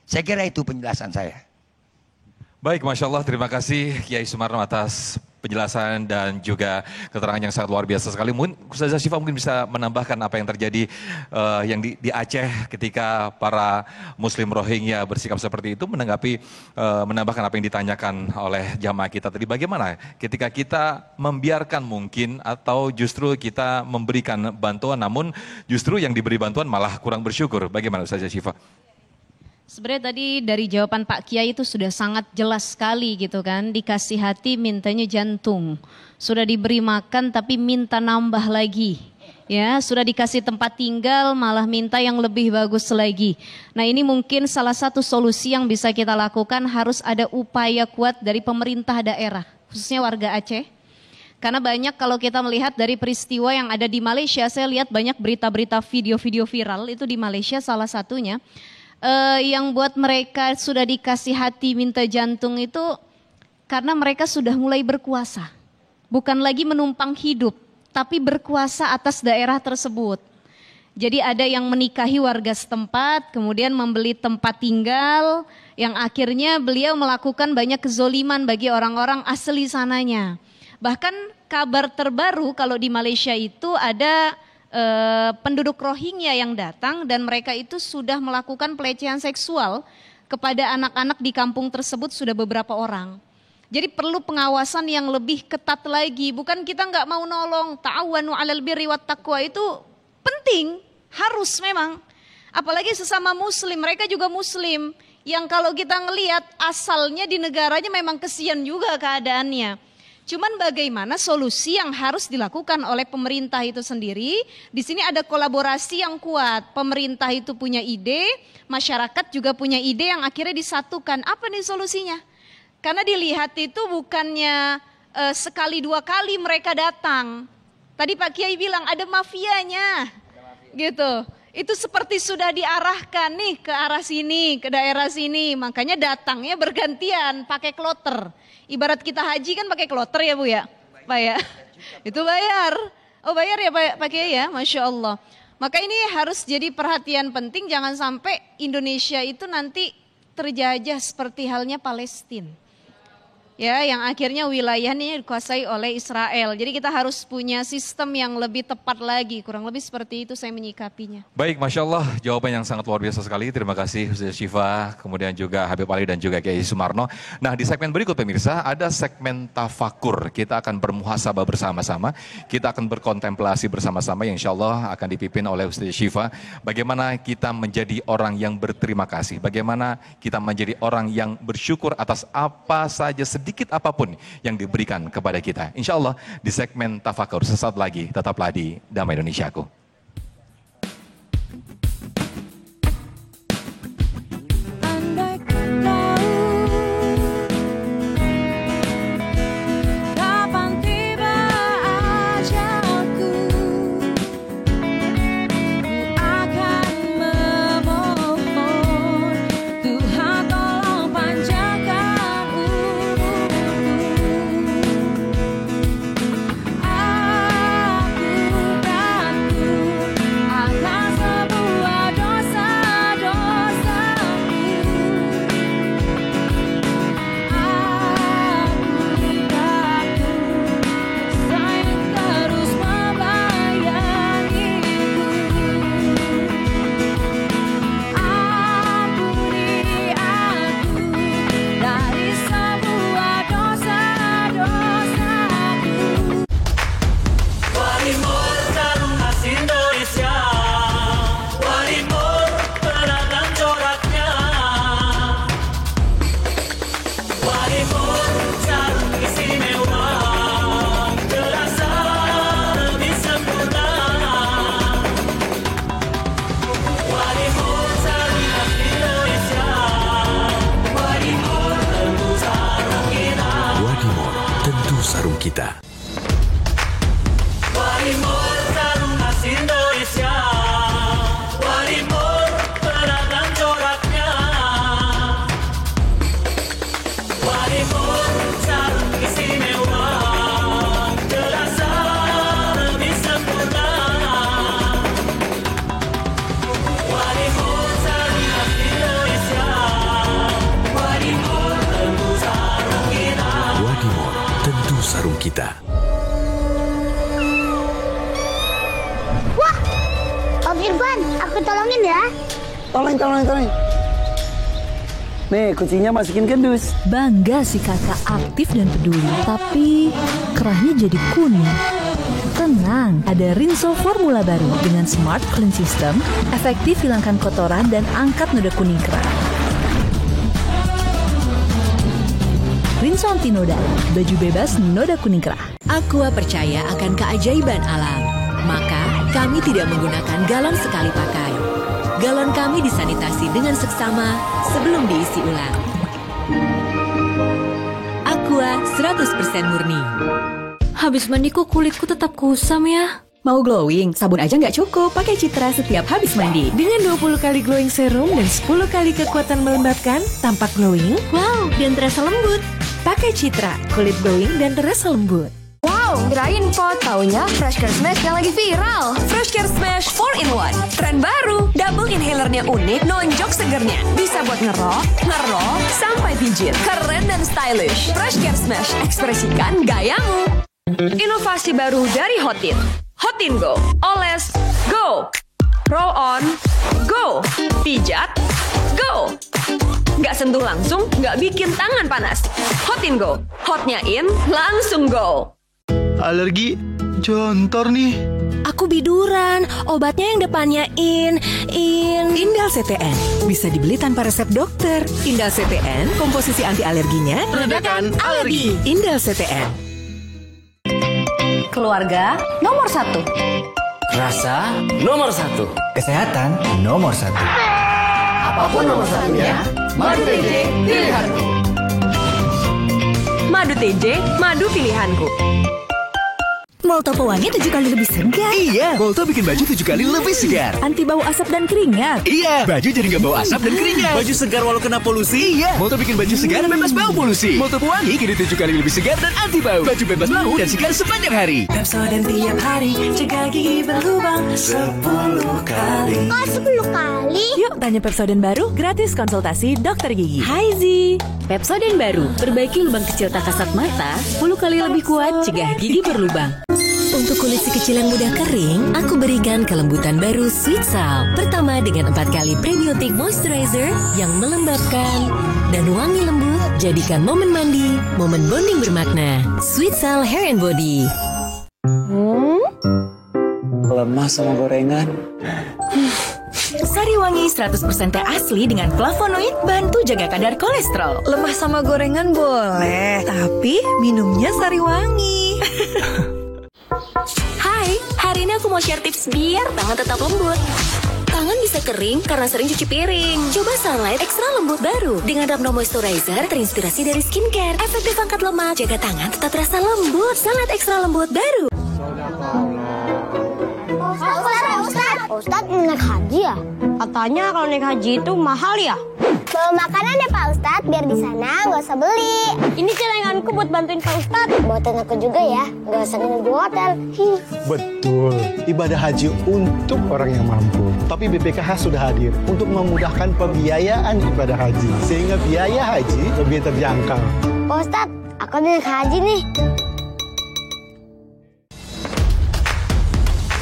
Saya kira itu penjelasan saya. Baik, Masya Allah, terima kasih Kiai Sumarno atas penjelasan dan juga keterangan yang sangat luar biasa sekali. Mungkin Ustazah Syifa mungkin bisa menambahkan apa yang terjadi yang di Aceh ketika para Muslim Rohingya bersikap seperti itu, menambahkan apa yang ditanyakan oleh jamaah kita tadi. Bagaimana ketika kita membiarkan mungkin atau justru kita memberikan bantuan namun justru yang diberi bantuan malah kurang bersyukur. Bagaimana Ustazah Syifa? Sebenarnya tadi dari jawaban Pak Kiai itu sudah sangat jelas sekali gitu kan. Dikasih hati mintanya jantung. Sudah diberi makan tapi minta nambah lagi. Ya, sudah dikasih tempat tinggal malah minta yang lebih bagus lagi. Nah, ini mungkin salah satu solusi yang bisa kita lakukan, harus ada upaya kuat dari pemerintah daerah, khususnya warga Aceh. Karena banyak kalau kita melihat dari peristiwa yang ada di Malaysia, saya lihat banyak berita-berita video-video viral itu di Malaysia salah satunya. Yang buat mereka sudah dikasih hati minta jantung itu karena mereka sudah mulai berkuasa. Bukan lagi menumpang hidup, tapi berkuasa atas daerah tersebut. Jadi ada yang menikahi warga setempat, kemudian membeli tempat tinggal, yang akhirnya beliau melakukan banyak kezoliman bagi orang-orang asli sananya. Bahkan kabar terbaru kalau di Malaysia itu ada penduduk Rohingya yang datang dan mereka itu sudah melakukan pelecehan seksual kepada anak-anak di kampung tersebut sudah beberapa orang. Jadi perlu pengawasan yang lebih ketat lagi. Bukan kita nggak mau nolong, ta'awanu 'alal birri wat taqwa itu penting, harus memang. Apalagi sesama muslim, mereka juga muslim. Yang kalau kita ngelihat asalnya di negaranya memang kesian juga keadaannya. Cuman bagaimana solusi yang harus dilakukan oleh pemerintah itu sendiri. Di sini ada kolaborasi yang kuat. Pemerintah itu punya ide, masyarakat juga punya ide yang akhirnya disatukan. Apa nih solusinya? Karena dilihat itu bukannya sekali dua kali mereka datang. Tadi Pak Kiai bilang ada mafianya, gitu. Itu seperti sudah diarahkan nih ke arah sini, ke daerah sini. Makanya datangnya bergantian, pakai kloter. Ibarat kita haji kan pakai kloter ya Bu ya? Pak ya? Itu bayar. Oh bayar ya Pak Kiai ya? Masya Allah. Maka ini harus jadi perhatian penting, jangan sampai Indonesia itu nanti terjajah seperti halnya Palestina. Ya, yang akhirnya wilayahnya dikuasai oleh Israel. Jadi kita harus punya sistem yang lebih tepat lagi. Kurang lebih seperti itu saya menyikapinya. Baik, Masya Allah, jawaban yang sangat luar biasa sekali. Terima kasih Ustaz Syifa, kemudian juga Habib Ali dan juga Kiai Sumarno. Nah, di segmen berikut pemirsa, ada segmen tafakur. Kita akan bermuhasabah bersama-sama. Kita akan berkontemplasi bersama-sama yang insya Allah akan dipimpin oleh Ustaz Syifa. Bagaimana kita menjadi orang yang berterima kasih. Bagaimana kita menjadi orang yang bersyukur atas apa saja sedikit apapun yang diberikan kepada kita. Insya Allah di segmen tafakur sesaat lagi, tetaplah di Damai Indonesiaku. Kita. Warimor sarung khas Indonesia, Warimor beragam coraknya, Warimor sarung istimewa, terasa lebih sempurna. Warimor sarung khas Indonesia, Warimor tentu sarung kita. Warimor tentu sarung kita. Wah, Om Irfan, aku tolongin ya. Tolong. Nih, kucingnya masukin ke dus. Bangga si kakak aktif dan peduli, tapi kerahnya jadi kuning. Tenang, ada Rinso formula baru dengan Smart Clean System, efektif hilangkan kotoran dan angkat noda kuning kerah. Rinso anti noda, baju bebas noda kuning kerah. Aqua percaya akan keajaiban alam, maka kami tidak menggunakan galon sekali pakai. Galon kami disanitasi dengan seksama sebelum diisi ulang. Aqua 100% murni. Habis mandi kok kulitku tetap kusam ya? Mau glowing? Sabun aja nggak cukup, pakai Citra setiap habis mandi. Dengan 20 kali glowing serum dan 10 kali kekuatan melembabkan, tampak glowing, wow, dan terasa lembut. Pakai Citra, kulit glowing dan terasa lembut. Wow, kirain pot, taunya Fresh Care Smash yang lagi viral. Fresh Care Smash 4-in-1. Tren baru, double inhalernya unik, nonjok segernya. Bisa buat ngerok, sampai pijit. Keren dan stylish. Fresh Care Smash, ekspresikan gayamu. Inovasi baru dari Hotin. Hotin Go. Oles, go. Roll on, go. Pijat, go. Nggak sentuh langsung, nggak bikin tangan panas. Hotin Go. Hotnya in, langsung go. Alergi jontor nih. Aku biduran. Obatnya yang depannya Indal CTN. Bisa dibeli tanpa resep dokter. Indal CTN, komposisi anti alerginya Redakan alergi. Indal CTN. Keluarga nomor 1. Rasa nomor 1. Kesehatan nomor 1. Apapun nomor satunya, Madu TJ pilihanku. Madu TJ, madu pilihanku. Molto pewangi 7 kali lebih segar. Iya, Molto bikin baju 7 kali lebih segar. Anti bau asap dan keringat. Iya, baju jadi nggak bau asap dan keringat. Baju segar walau kena polusi. Iya, Molto bikin baju segar bebas bau polusi. Molto pewangi kini 7 kali lebih segar dan anti bau. Baju bebas bau dan segar sepanjang hari. Pepsodent tiap hari, cegah gigi berlubang 10 kali. Kok 10 kali? Yuk tanya Pepsodent baru, gratis konsultasi dokter gigi. Hai Zi. Pepsodent baru, perbaiki lubang kecil tak kasat mata 10 kali lebih kuat cegah gigi berlubang. Untuk kulit si kecil yang mudah kering, aku berikan kelembutan baru Sweet Sal. Pertama dengan 4 kali prebiotic moisturizer yang melembabkan dan wangi lembut. Jadikan momen mandi, momen bonding bermakna. Sweet Sal Hair and Body. Lemah sama gorengan. Sari wangi 100% teh asli dengan flavonoid bantu jaga kadar kolesterol. Lemah sama gorengan boleh, tapi minumnya sari wangi. Hai, hari ini aku mau share tips biar tangan tetap lembut. Tangan bisa kering karena sering cuci piring. Coba Sunlight Extra Lembut baru dengan Rapno Moisturizer terinspirasi dari skincare. Efektif angkat lemak, jaga tangan tetap terasa lembut. Sunlight Extra Lembut baru. Ustadz naik haji ya? Katanya kalau naik haji itu mahal ya? Bawa makanan ya Pak Ustadz, biar di sana nggak usah beli. Ini celenganku buat bantuin Pak Ustadz. Buatan aku juga ya, nggak usah nginep di hotel. Betul, ibadah haji untuk orang yang mampu. Tapi BPKH sudah hadir untuk memudahkan pembiayaan ibadah haji. Sehingga biaya haji lebih terjangkau. Pak Ustadz, aku naik haji nih.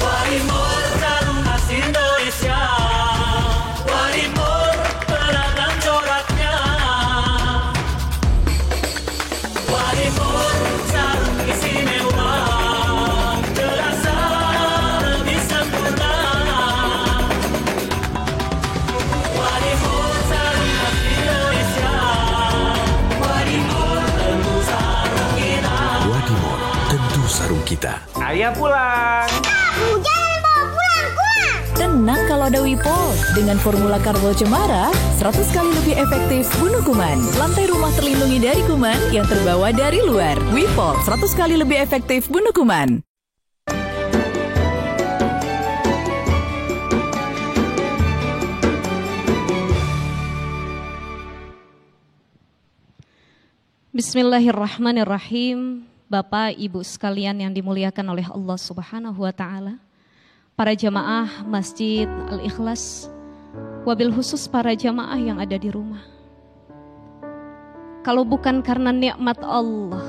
Warimor jarum khas Indonesia. Warimor beragam coraknya. Warimor jarum istimewa. Terasa lebih sempurna. Warimor jarum khas Indonesia. Warimor tentu sarung kita. Warimor tentu sarung kita. Ayah pulang. Jangan bawa pulang. Tenang kalau ada Wipol. Dengan formula karbol cemara, 100 kali lebih efektif bunuh kuman. Lantai rumah terlindungi dari kuman yang terbawa dari luar. Wipol, 100 kali lebih efektif bunuh kuman. Bismillahirrahmanirrahim. Bapak, Ibu sekalian yang dimuliakan oleh Allah Subhanahu wa taala. Para jamaah Masjid Al-Ikhlas, wabil khusus para jamaah yang ada di rumah. Kalau bukan karena nikmat Allah,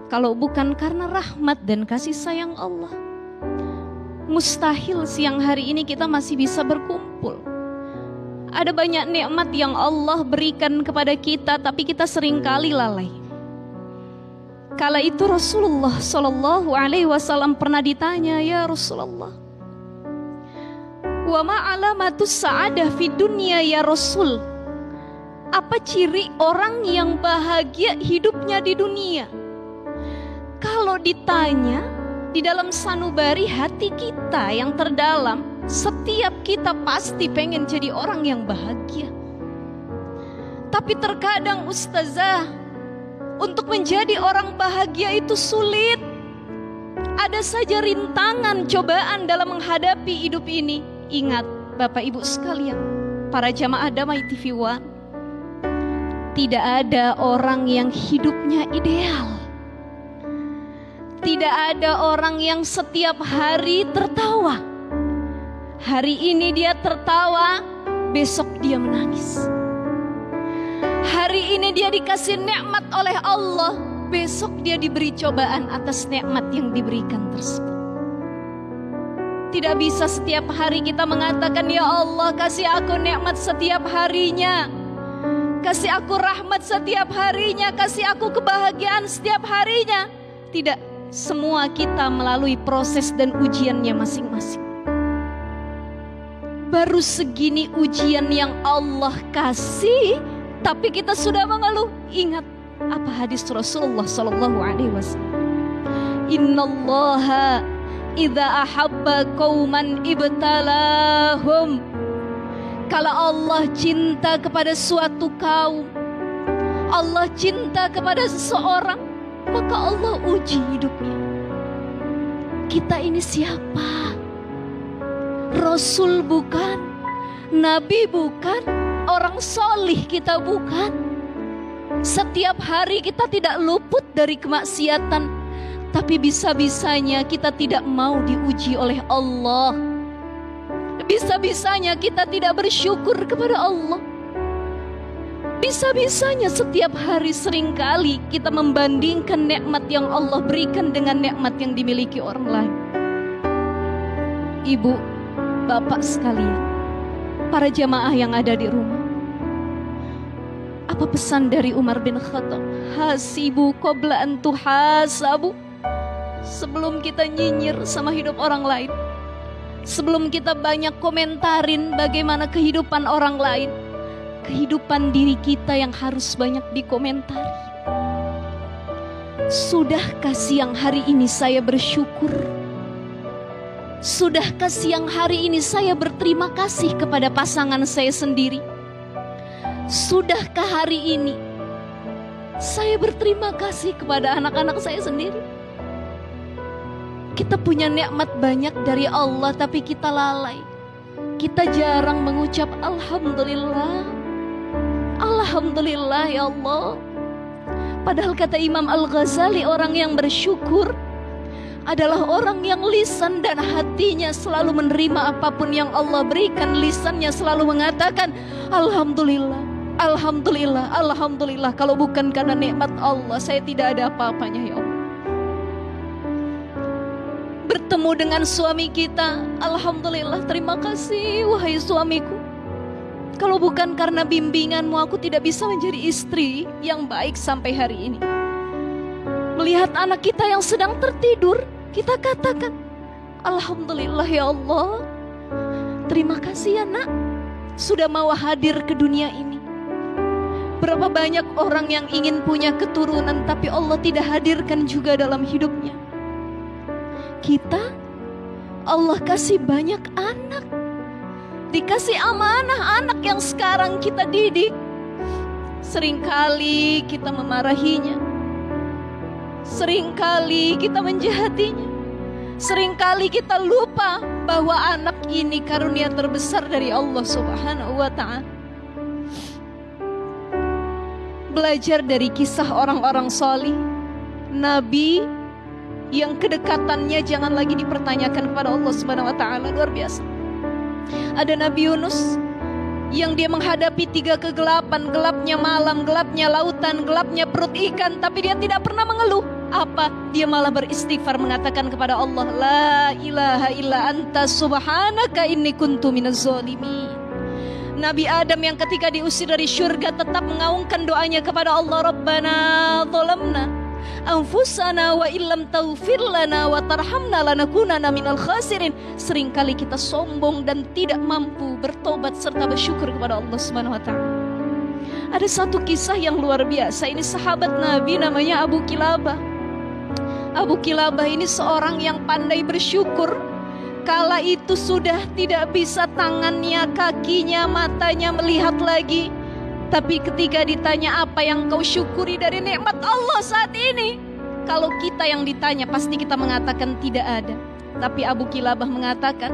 kalau bukan karena rahmat dan kasih sayang Allah, mustahil siang hari ini kita masih bisa berkumpul. Ada banyak nikmat yang Allah berikan kepada kita, tapi kita seringkali lalai. Kala itu Rasulullah Shallallahu Alaihi Wasallam pernah ditanya, ya Rasulullah, wa ma alamatus sa'adah fid dunya ya Rasul? Apa ciri orang yang bahagia hidupnya di dunia? Kalau ditanya, di dalam sanubari hati kita yang terdalam, setiap kita pasti pengen jadi orang yang bahagia. Tapi terkadang ustazah, untuk menjadi orang bahagia itu sulit. Ada saja rintangan, cobaan dalam menghadapi hidup ini. Ingat Bapak Ibu sekalian, para jamaah Damai TV One, tidak ada orang yang hidupnya ideal. Tidak ada orang yang setiap hari tertawa. Hari ini dia tertawa, besok dia menangis. Hari ini dia dikasih nikmat oleh Allah, besok dia diberi cobaan atas nikmat yang diberikan tersebut. Tidak bisa setiap hari kita mengatakan, ya Allah kasih aku nikmat setiap harinya, kasih aku rahmat setiap harinya, kasih aku kebahagiaan setiap harinya. Tidak, Semua kita melalui proses dan ujiannya masing-masing. Baru segini ujian yang Allah kasih, tapi kita sudah mengeluh. Ingat apa hadis Rasulullah sallallahu alaihi wasallam? Innallaha idza ahabba qauman ibtalahum. Kalau Allah cinta kepada suatu kaum, Allah cinta kepada seseorang, maka Allah uji hidupnya. Kita ini siapa? Rasul bukan, Nabi bukan, orang solih kita bukan. Setiap hari kita tidak luput dari kemaksiatan, tapi bisa-bisanya kita tidak mau diuji oleh Allah. Bisa-bisanya kita tidak bersyukur kepada Allah. Bisa-bisanya setiap hari seringkali kita membandingkan nikmat yang Allah berikan dengan nikmat yang dimiliki orang lain. Ibu, bapak sekalian, para jamaah yang ada di rumah, apa pesan dari Umar bin Khattab? Hasibu qabla an tuhasabu. Sebelum kita nyinyir sama hidup orang lain, sebelum kita banyak komentarin bagaimana kehidupan orang lain, kehidupan diri kita yang harus banyak dikomentari. Sudahkah siang hari ini saya bersyukur? Sudahkah siang hari ini saya berterima kasih kepada pasangan saya sendiri? Sudahkah hari ini saya berterima kasih kepada anak-anak saya sendiri? Kita punya nikmat banyak dari Allah, tapi kita lalai. Kita jarang mengucap Alhamdulillah. Alhamdulillah ya Allah. Padahal kata Imam Al-Ghazali, orang yang bersyukur adalah orang yang lisan dan hatinya selalu menerima apapun yang Allah berikan. Lisannya selalu mengatakan Alhamdulillah, Alhamdulillah, Alhamdulillah. Kalau bukan karena nikmat Allah, saya tidak ada apa-apanya ya Allah. Bertemu dengan suami kita, Alhamdulillah, terima kasih wahai suamiku. Kalau bukan karena bimbinganmu, aku tidak bisa menjadi istri yang baik sampai hari ini. Melihat anak kita yang sedang tertidur, kita katakan Alhamdulillah ya Allah. Terima kasih ya nak, sudah mau hadir ke dunia ini. Berapa banyak orang yang ingin punya keturunan, tapi Allah tidak hadirkan juga dalam hidupnya. Kita, Allah kasih banyak anak, dikasih amanah anak yang sekarang kita didik. Seringkali kita memarahinya, seringkali kita menjahatinya, seringkali kita lupa bahwa anak ini karunia terbesar dari Allah Subhanahu wa ta'ala. Belajar dari kisah orang-orang solih, Nabi yang kedekatannya jangan lagi dipertanyakan kepada Allah Subhanahu wa ta'ala. Luar biasa. Ada Nabi Yunus yang dia menghadapi 3 kegelapan, gelapnya malam, gelapnya lautan, gelapnya perut ikan, tapi dia tidak pernah mengeluh. Apa? Dia malah beristighfar, mengatakan kepada Allah, La ilaha illa anta subhanaka inni kuntu minaz zalimin. Nabi Adam yang ketika diusir dari syurga tetap mengaungkan doanya kepada Allah, Rabbana zalamna anfusana wa illam taghfir lana wa tarhamna lanakunanna minal khasirin. Seringkali kita sombong dan tidak mampu bertobat serta bersyukur kepada Allah Subhanahu wa ta'ala. Ada satu kisah yang luar biasa. Ini sahabat Nabi namanya Abu Kilabah. Abu Kilabah ini seorang yang pandai bersyukur. Kala itu sudah tidak bisa tangannya, kakinya, matanya melihat lagi. Tapi ketika ditanya apa yang kau syukuri dari nikmat Allah saat ini, kalau kita yang ditanya pasti kita mengatakan tidak ada. Tapi Abu Kilabah mengatakan,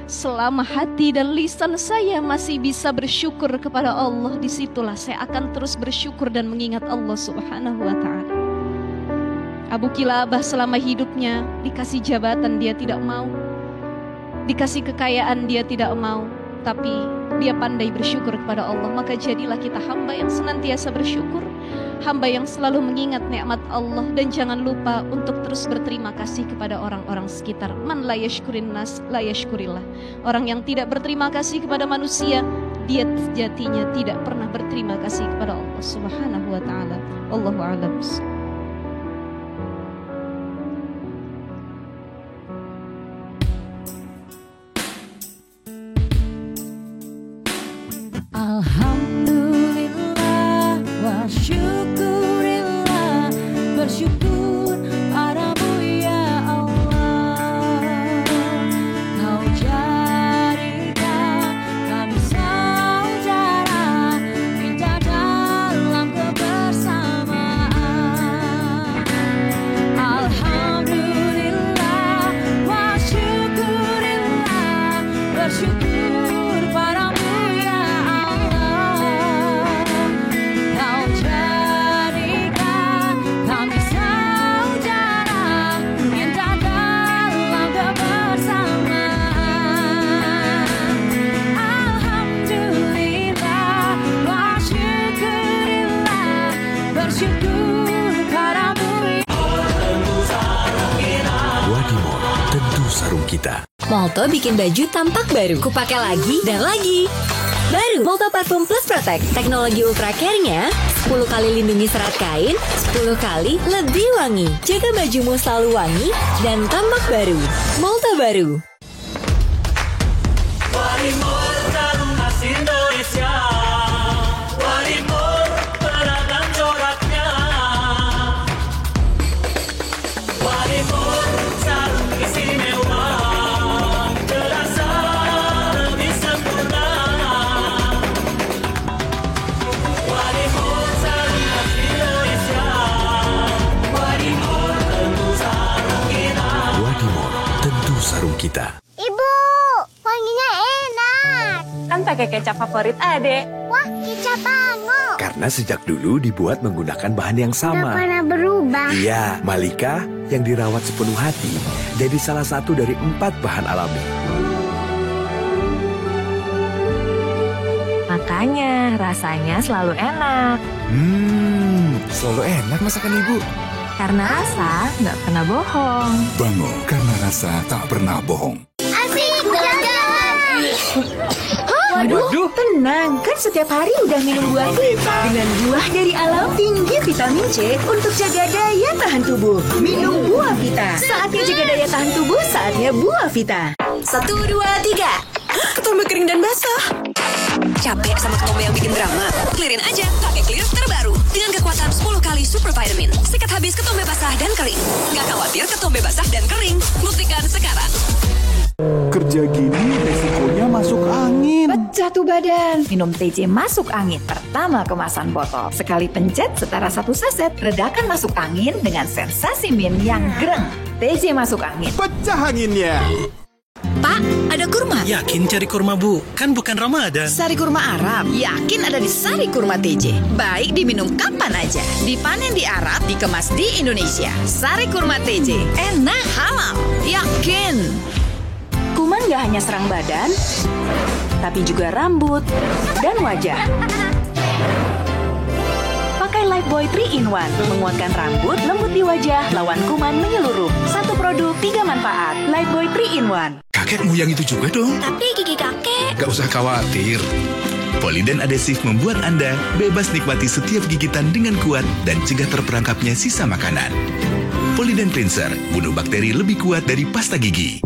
selama hati dan lisan saya masih bisa bersyukur kepada Allah, disitulah saya akan terus bersyukur dan mengingat Allah Subhanahu wa ta'ala. Abu Kilabah selama hidupnya dikasih jabatan dia tidak mau, dikasih kekayaan dia tidak mau, tapi dia pandai bersyukur kepada Allah. Maka jadilah kita hamba yang senantiasa bersyukur, hamba yang selalu mengingat nikmat Allah, dan jangan lupa untuk terus berterima kasih kepada orang-orang sekitar. Man la yashkurin nas la yashkurillah. Orang yang tidak berterima kasih kepada manusia, dia sejatinya tidak pernah berterima kasih kepada Allah Subhanahu wa ta'ala. Wallahu a'lam. Alhamdulillah wa syukurillah, bersyukur padamu ya Allah. Kau jadikan kami saudara, minta dalam kebersamaan. Alhamdulillah wa syukurillah, bersyukur padamu ya Allah. Kau jadikan kami saudara, minta dalam kebersamaan. Alhamdulillah wa syukurillah, bersyukur padamu. Wadimor, tentu sarung kita. Molto bikin baju tampak baru. Kupakai lagi dan lagi. Baru Molto Parfum Plus Protect. Teknologi ultra care-nya 10 kali lindungi serat kain, 10 kali lebih wangi. Jaga bajumu selalu wangi dan tampak baru. Molto baru. Wadimor, sarung khas Indonesia. Wadimor, beragam coraknya. Wadimor, sarung istimewa, terasa lebih sempurna. Wadimor, sarung khas Indonesia. Wadimor, tentu sarung kita. Wadimor, tentu sarung kita. Ibu, wanginya enak. Kan pakai kecap favorit Ade. Wah, kecap bango. Karena sejak dulu dibuat menggunakan bahan yang Gak sama. pernah berubah. Iya, Malika yang dirawat sepenuh hati jadi salah satu dari 4 bahan alami. Makanya rasanya selalu enak. Selalu enak masakan ibu. Karena rasa nggak pernah bohong. Bango, karena rasa tak pernah bohong. Asik, jalan-jalan. Waduh, tenang. Kan setiap hari udah minum buah vita. Dengan buah dari alam tinggi vitamin C untuk jaga daya tahan tubuh. Minum buah vita. Saatnya jaga daya tahan tubuh, saatnya buah vita. 1, 2, 3. Ketombe kering dan basah. Capek sama ketombe yang bikin drama? Clearin aja pakai Clear terbaru dengan kekuatan 10 kali super vitamin. Sikat habis ketombe basah dan kering. Gak khawatir ketombe basah dan kering. Buktikan sekarang. Kerja gini resikonya masuk angin. Pecah tuh badan. Minum TJ masuk angin. Pertama kemasan botol. Sekali pencet setara 1 saset. Redakan masuk angin dengan sensasi min yang greng. TJ masuk angin. Pecah anginnya. Pak, ada kurma. Yakin cari kurma, Bu? Kan bukan Ramadan. Sari kurma Arab. Yakin ada di Sari Kurma TJ. Baik diminum kapan aja. Dipanen di Arab, dikemas di Indonesia. Sari Kurma TJ. Enak, halal. Yakin. Kuman gak hanya serang badan, tapi juga rambut dan wajah. Pakai Lifebuoy 3-in-1, menguatkan rambut, lembut di wajah, lawan kuman menyeluruh. Satu produk, 3 manfaat. Lifebuoy 3-in-1. Kakekmu yang itu juga dong. Tapi gigi kakek. Gak usah khawatir. Poliden adhesif membuat Anda bebas nikmati setiap gigitan dengan kuat dan cegah terperangkapnya sisa makanan. Poliden Cleanser, bunuh bakteri lebih kuat dari pasta gigi.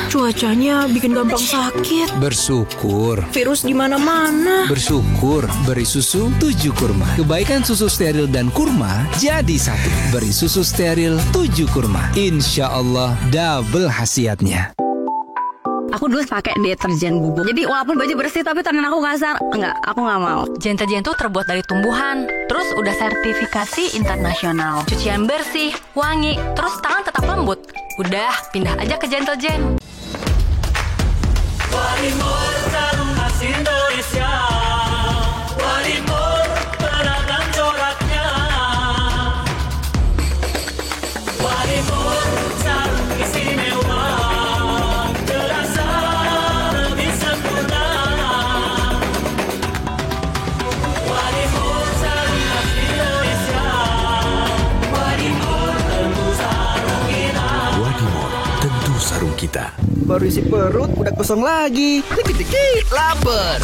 Cuacanya bikin gampang sakit. Bersyukur. Virus di mana-mana. Bersyukur. Beri susu 7 kurma. Kebaikan susu steril dan kurma jadi satu. Beri susu steril 7 kurma. Insya Allah double khasiatnya. Aku dulu pakai deterjen bubuk. Jadi walaupun baju bersih tapi tangan aku kasar. Enggak, aku nggak mau. Deterjen tuh terbuat dari tumbuhan. Terus udah sertifikasi internasional. Cucian bersih, wangi, terus tangan tetap lembut. Udah, pindah aja ke Deterjen. Wadimor, sarung khas Indonesia. Wadimor, beragam coraknya. Wadimor, sarung istimewa, terasa lebih sempurna. Wadimor, sarung khas Indonesia. Wadimor, tentu sarung kita. Wadimor, tentu sarung kita. Baru isi perut udah kosong lagi. Dikit-dikit lapar.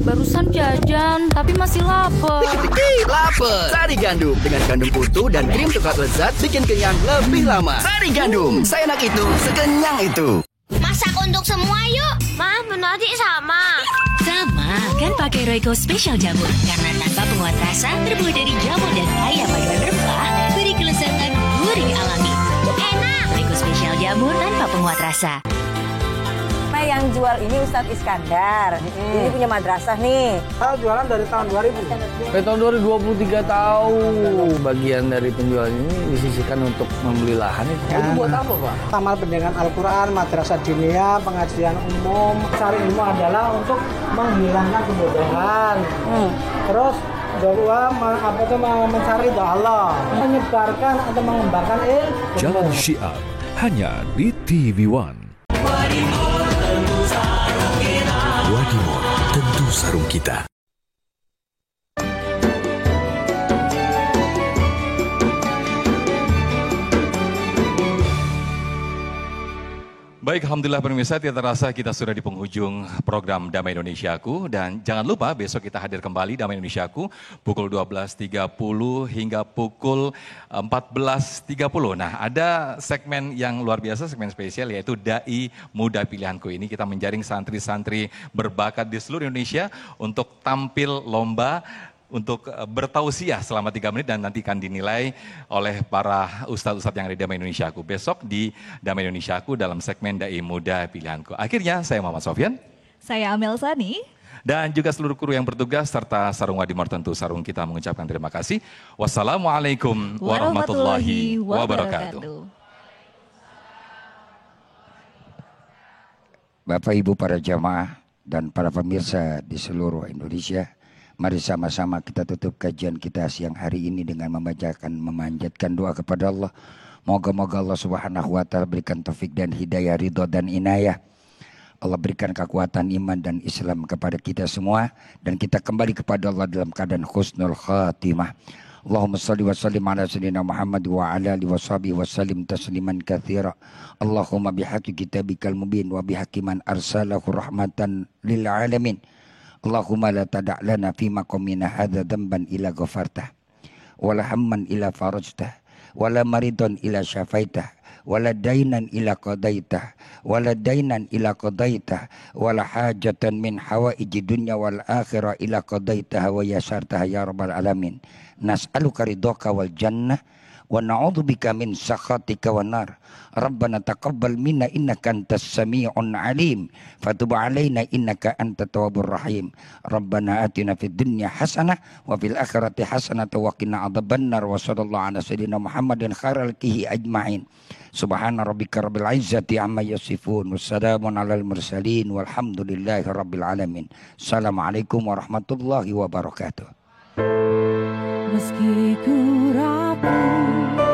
Barusan jajan, tapi masih lapar. Dikit-dikit lapar. Sari gandum dengan kandung utuh dan krim coklat lezat bikin kenyang lebih lama. Sari gandum, seenak itu, sekenyang itu. Masak untuk semua yuk. Ma, menu adik sama. Sama, Silakan pakai Royco Special Jamur karena tanpa penguat rasa, terbuat dari jamur dan kaya paduan rempah, beri kelezatan gurih alami. Enak! Royco Special Jamur tanpa penguat rasa. Yang jual ini Ustadz Iskandar. Ini punya madrasah nih. Saya jualan dari tahun 2000. Dari tahun 2023 tahun. Bagian dari penjualan ini disisihkan untuk membeli lahan itu. Itu buat apa, Pak? Taman Pendidikan Al-Quran, madrasah diniyah, pengajian umum. Cari ilmu adalah untuk menghilangkan kebodohan. Terus kedua, mencari doa Allah, menyebarkan atau mengembangkan ilmu. Jalan Syiar hanya di TV One. Wadimor, tentu sarung kita. Baik, alhamdulillah pemirsa, tidak terasa kita sudah di penghujung program Damai Indonesiaku. Dan jangan lupa besok kita hadir kembali Damai Indonesiaku pukul 12.30 hingga pukul 14.30. Nah, ada segmen yang luar biasa, segmen spesial yaitu Dai Muda Pilihanku. Ini kita menjaring santri-santri berbakat di seluruh Indonesia untuk tampil lomba untuk bertausiah selama 3 menit dan nanti akan dinilai oleh para ustadz-ustadz yang ada di Damai Indonesiaku. Besok di Damai Indonesiaku dalam segmen Dai Muda Pilihanku. Akhirnya saya Muhammad Sofyan. Saya Amel Sani. Dan juga seluruh kru yang bertugas serta Sarung Wadimor tentu Sarung kita mengucapkan terima kasih. Wassalamualaikum warahmatullahi wabarakatuh. Bapak Ibu para jamaah dan para pemirsa di seluruh Indonesia, mari sama-sama kita tutup kajian kita siang hari ini dengan memanjatkan doa kepada Allah. Moga-moga Allah Subhanahu wa Ta'ala berikan taufik dan hidayah, ridho dan inayah. Allah berikan kekuatan iman dan Islam kepada kita semua dan kita kembali kepada Allah dalam keadaan husnul khatimah. Allahumma salli wa sallim ala sayyidina Muhammad wa ala alihi wa sahbihi wa sallim tasliman katsira. Allahumma bihaqqi kitabikal mubin wa bihaqqi man arsalahu rahmatan lil alamin. Allahumma la tada' lana fi maqamina hadza dhanban ila ghafartah wala hamman ila farajtah wala maridun ila syafaitah wala dainan ila qadaitah wala dainan ila qadaitah wala hajatan min hawaiji dunya wal akhirah ila qadaitah wa yasartah ya rabbal alamin. Nas'aluka ridhaka wal jannah wa na'udzubika min sakhatika wan nar. Rabbana taqabbal minna innaka antas sami'un alim fatub alaina innaka antat tawwabur rahim. Rabbana atina fid dunya hasanah wa fil akhirati hasanah wa qina adzabannar. Wa sallallahu ala sayyidina Muhammadin khairal kihi ajmain. Subhana rabbika rabbil izzati amma yasifun wassalamun alal mursalin walhamdulillahi rabbil alamin. Assalamualaikum warahmatullahi wabarakatuh. Meski ku rapuh